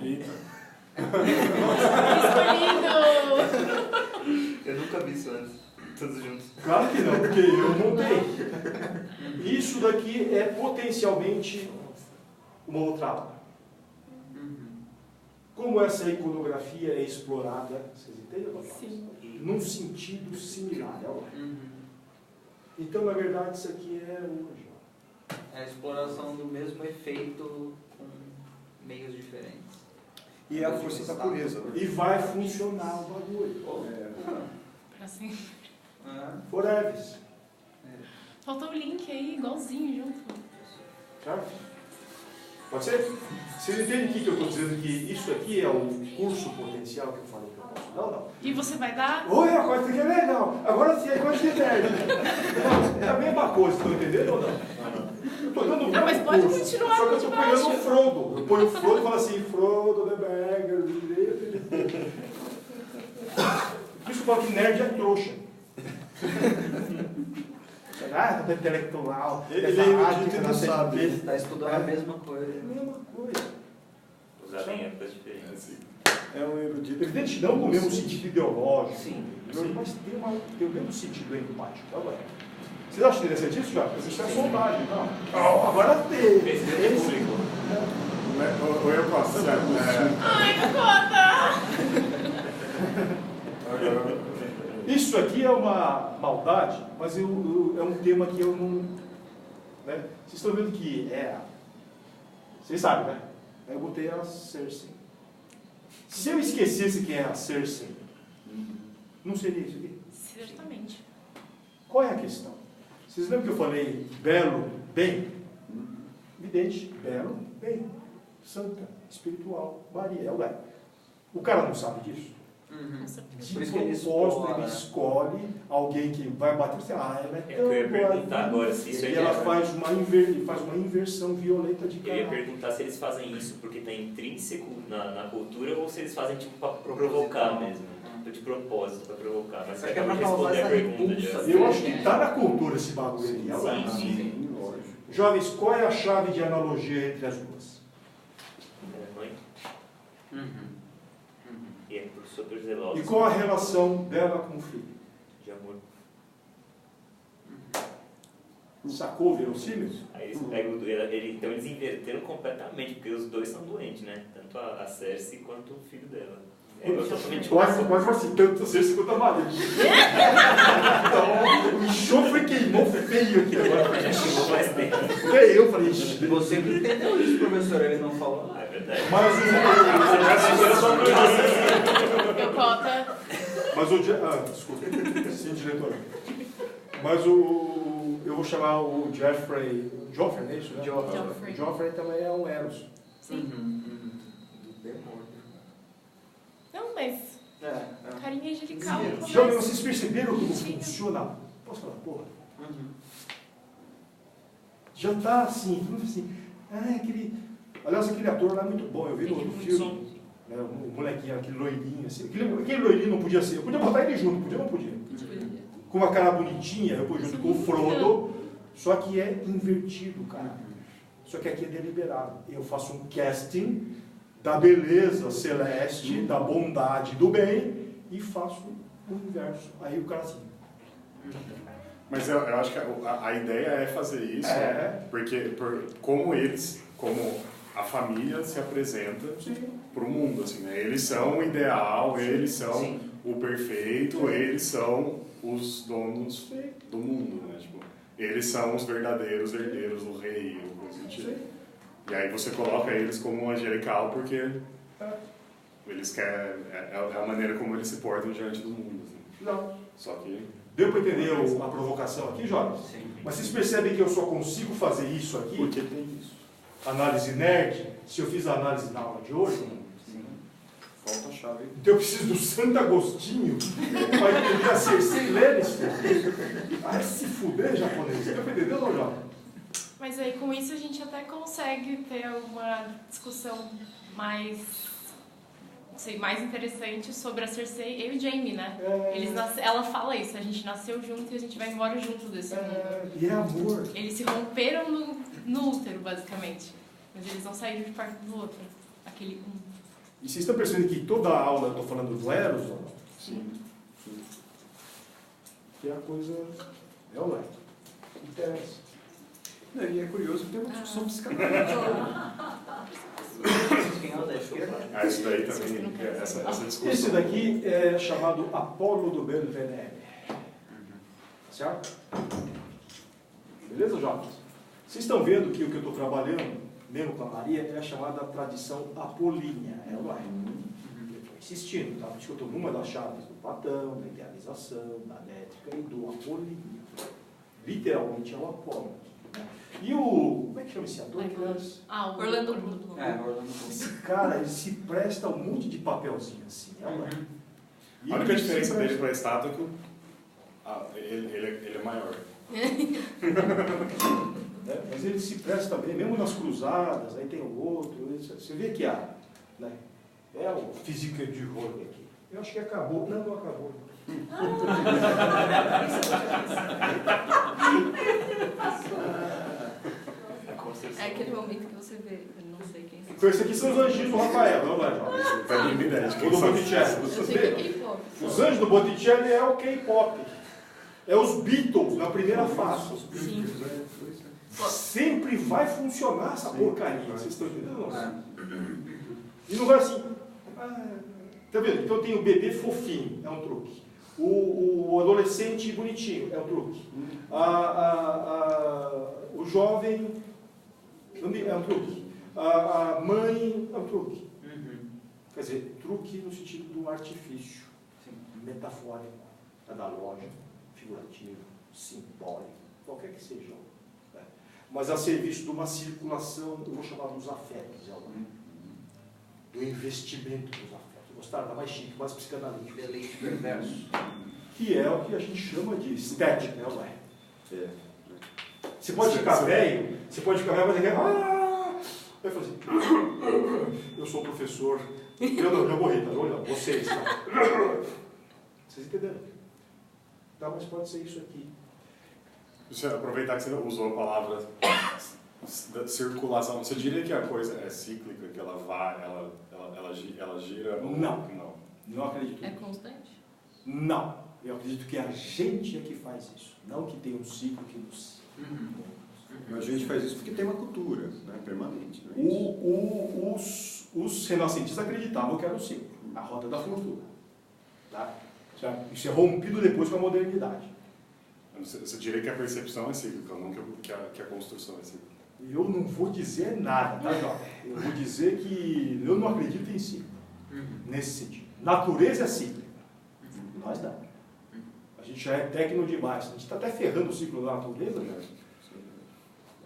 B: Eita.
D: Isso é lindo!
C: Eu nunca vi isso antes, todos juntos.
A: Claro que não, porque eu montei. Isso daqui é potencialmente uma outra aula. Como essa iconografia é explorada, vocês entendem?
D: Sim.
A: Num sentido similar. Então, na verdade, isso aqui é hoje.
C: É a exploração do mesmo efeito com meios diferentes.
E: E é a força da pureza, né?
A: E vai funcionar o bagulho.
D: Pra sempre.
A: Forever.
D: Faltou o link aí, igualzinho, junto.
A: Certo? Pode ser? Vocês entendem o que eu estou dizendo? Que isso aqui é o curso potencial que eu falei que eu posso dar ou não?
D: E você vai dar?
A: Oi, agora você quer ver? Não. Agora sim, agora você quer. É a mesma coisa, estão entendendo ou não? Eu estou dando um
D: Mas pode
A: curso,
D: continuar
A: só que eu
D: por
A: estou
D: debaixo.
A: pegando o Frodo. Eu ponho o Frodo e falo assim, Frodo, The Beggar, por isso que eu falo que nerd é trouxa. Tá intelectual.
E: Ele é erudito e não sabe.
C: Está estudando a mesma coisa.
A: É a mesma coisa.
I: Usar em épocas diferentes.
E: É um erudito.
A: Evidente, não no mesmo sentido ideológico,
C: Sim.
A: mas tem o mesmo sentido empático. Tá, ué? Vocês acham interessante isso, já? Isso é sondagem, não? Agora tem.
I: Esse público.
B: Oi, eu posso.
D: Ai, cota!
A: Isso aqui é uma maldade, mas é um tema que eu não... Né? Vocês estão vendo que vocês sabem, né? Aí eu botei a Cersei. Se eu esquecesse quem é a Cersei, não seria isso aqui?
D: Certamente.
A: Qual é a questão? Vocês lembram que eu falei belo, bem? Evidente, belo, bem. Santa, espiritual, Maria, ué. O cara não sabe disso?
D: Com certeza.
A: De
C: Por isso que ele
A: propósito, ele
C: explora.
A: escolhe alguém que vai bater assim, ela é
I: É o que
A: tão
I: eu ia perguntar
A: boa.
I: agora, se isso
A: E
I: aí
A: ela
I: é-
A: faz uma inversão violenta de
I: Eu ia
A: caráter.
I: perguntar se eles fazem isso porque está intrínseco na cultura ou se eles fazem tipo para provocar mesmo. De propósito, para provocar. Mas
C: Acho que é
I: acabou
C: pra
I: de responder
C: causar
I: a
C: essa
I: pergunta.
C: repulsa.
A: Eu acho que está na cultura esse bagulho aí. ela é.
I: Sim.
E: Lógico.
A: Jovens, qual é a chave de analogia entre as duas?
I: Mãe. E é super zelosa.
A: E qual a relação dela com o filho?
I: De amor.
A: Sacou, verossímil?
I: Aí eles pegam, então eles inverteram completamente, porque os dois são doentes, né? Tanto a Cersei quanto o filho dela. É totalmente
A: Quase assim, tanto a Cersei quanto a Maria. Então, o enxofre queimou feio aqui agora.
I: Chegou mais tempo.
A: Até eu falei, "Ixi."
C: Você que entendeu isso, professor, ele não falou
I: Ah,
C: nada.
I: é verdade.
A: Mas
D: Eu cota.
A: desculpa. Sim, diretor. Mas eu vou chamar o Joffrey, né? Isso, né?
D: Joffrey.
A: Joffrey também é um Eros.
D: Sim.
C: Do demônio.
D: Não, mas carinha angelical.
A: Jovem, vocês perceberam como funciona? Posso falar, porra? Já tá assim, tudo assim. Aliás, aquele ator lá é muito bom, eu vi no outro filme. Né, o molequinho, aquele loirinho assim. Aquele loirinho não podia ser. Eu podia botar ele junto, podia ou não podia? Com uma cara bonitinha, eu pus junto com o Frodo, só que é invertido, cara. Só que aqui é deliberado. Eu faço um casting da beleza celeste, da bondade, do bem, e faço o inverso. Aí o cara assim.
B: Mas eu acho que a ideia é fazer isso,
A: É.
B: porque como eles, como a família se apresenta para o mundo, assim, né? Eles são o ideal, eles são o perfeito, eles são os donos do mundo, né? Tipo, eles são os verdadeiros herdeiros do rei, ou coisa do tipo. E aí você coloca eles como angelical porque eles querem, é a maneira como eles se portam diante do mundo. Assim.
A: Não.
B: Só que...
A: Deu para entender a provocação aqui, Jorge?
C: Sim.
A: Mas vocês percebem que eu só consigo fazer isso aqui?
E: Porque tem isso.
A: Análise nerd, se eu fiz a análise na aula de hoje?
C: Sim.
E: Falta a chave.
A: Então eu preciso do Santo Agostinho para entender a Cersei Lannister. Ai, se fuder, japonês. Deu para entender, não, Jorge?
D: Mas aí com isso a gente até consegue ter uma discussão mais, não sei, mais interessante sobre a Cersei e o Jaime, né? Ela fala isso, a gente nasceu junto e a gente vai embora junto desse mundo.
A: E é amor.
D: Eles se romperam no útero, basicamente. Mas eles não saíram de parte do outro. Aquele um.
A: E vocês estão percebendo que toda a aula eu estou falando do Eros, ou não?
E: Sim.
A: Que é a coisa... É o Eros. Interessa.
E: Não, e é curioso que tem uma discussão psicanalítica.
B: isso daí também, essa discussão.
A: Esse daqui é chamado Apolo do Belvedere. Certo? Beleza, jovens? Vocês estão vendo que o que eu estou trabalhando, mesmo com a Maria, é a chamada tradição apolínea. Ela é insistindo, tá? Por isso que eu estou numa das chaves do Platão, da idealização, da ética e do apolíneo. Literalmente é o Apolo. Né? E o... Como é que chama esse ator?
D: O Orlando Bloom.
C: Orlando Bloom.
A: Esse cara, ele se presta a um monte de papelzinho assim.
B: A única diferença dele para a estátua é que ele é maior.
A: Mas ele se presta bem, mesmo nas cruzadas, aí tem o outro. Você vê que né, é o física de rolo aqui. Eu acho que acabou. Não acabou.
J: É aquele momento que você vê, eu não sei quem são.
A: Então, esses aqui são os anjinhos do Rafael, não é, João? Ou do Botticelli. Os anjos do Botticelli é o K-pop. É os Beatles na primeira fase.
D: Sim.
A: Sempre vai funcionar essa porcaria. Vocês estão entendendo? E não vai assim. Tá vendo? Então tem o bebê fofinho, é um truque. O adolescente bonitinho, é um truque. O jovem é um truque. A mãe é um truque. Quer dizer, truque no sentido do artifício, metafórico, analógico, figurativo, simbólico, qualquer que seja. Né? Mas a serviço de uma circulação, eu vou chamar dos afetos, do investimento dos afetos. Gostaram? Tá mais chique, mais psicanalítico.
C: Deleite perverso.
A: Que é o que a gente chama de estética, né, ué? Você pode ficar velho, mas vai fazer. Eu sou professor. Eu não morri, tá olhando? Vocês, tá? Vocês entenderam? Tá, mas pode ser isso aqui.
B: Você aproveitar que você usou a palavra da circulação, você diria que a coisa é cíclica, que ela vai, ela gira?
A: Não acredito.
J: É constante?
A: Não. Eu acredito que a gente é que faz isso. Não que tem um ciclo que nos...
E: A gente faz isso porque tem uma cultura, né, permanente. Não é isso?
A: Os renascentistas acreditavam que era o ciclo, a roda da fortuna. Tá? Isso é rompido depois com a modernidade.
B: Você diria que a percepção é cíclica, não que a construção é cíclica.
A: Eu não vou dizer nada, tá, Jovem? Eu vou dizer que eu não acredito em ciclo, nesse sentido. Natureza é cíclica. Nós não. A gente já é técnico demais. A gente está até ferrando o ciclo da natureza, né?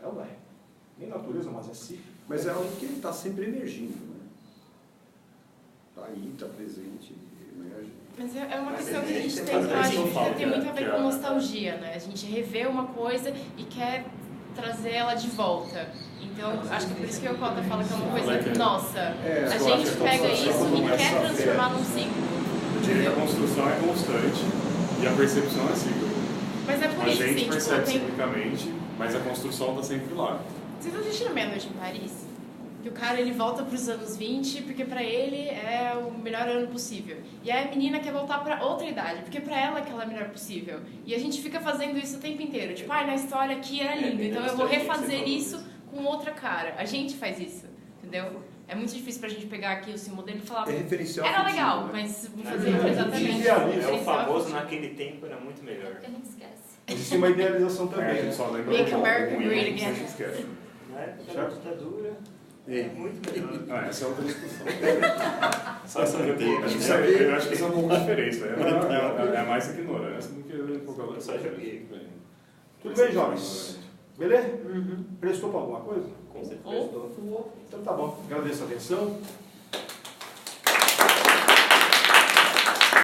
A: Não é. Nem natureza, mas é cíclico.
E: Mas é algo que está sempre emergindo, né? Está aí, está presente, emerge.
D: Mas é uma questão que a gente tem, que eu acho que tem muito a ver com nostalgia, né? A gente revê uma coisa e quer trazer ela de volta. Então, acho que por isso que o Cota fala que é uma coisa nossa. A gente pega isso e quer transformar num ciclo.
B: Eu diria que a construção é constante e a percepção é cíclica.
D: Mas é por isso,
B: a gente
D: assim,
B: percebe ciclicamente, mas a construção está sempre lá.
D: Vocês assistiram Meia-Noite em Paris? Que o cara, ele volta para os anos 20 porque para ele é o melhor ano possível. E aí a menina quer voltar para outra idade, porque para ela é aquela melhor possível. E a gente fica fazendo isso o tempo inteiro. Tipo, na história aqui era lindo, então eu vou refazer isso com outra cara. A gente faz isso. entendeu? É muito difícil pra gente pegar aqui o seu modelo e falar,
E: É referencial
D: era
E: afetivo,
D: legal,
E: né?
D: mas vou fazer exatamente.
I: É o famoso naquele tempo era muito melhor.
G: Que a gente esquece.
A: Existe uma idealização
B: A
A: também.
B: gente só lembra
D: Make
B: do
D: America
B: ruim,
D: Great
B: a gente
D: Again.
B: esquece.
I: Na época da ditadura,
E: É.
I: muito melhor.
B: Ah, essa é outra discussão.
I: Só saber
B: Eu acho que isso é uma diferença. É mais ignorância do que
I: Eu só joguei.
A: Tudo bem, jovens? Beleza? Prestou para alguma coisa?
I: Com certeza.
A: Então tá bom. Agradeço a atenção.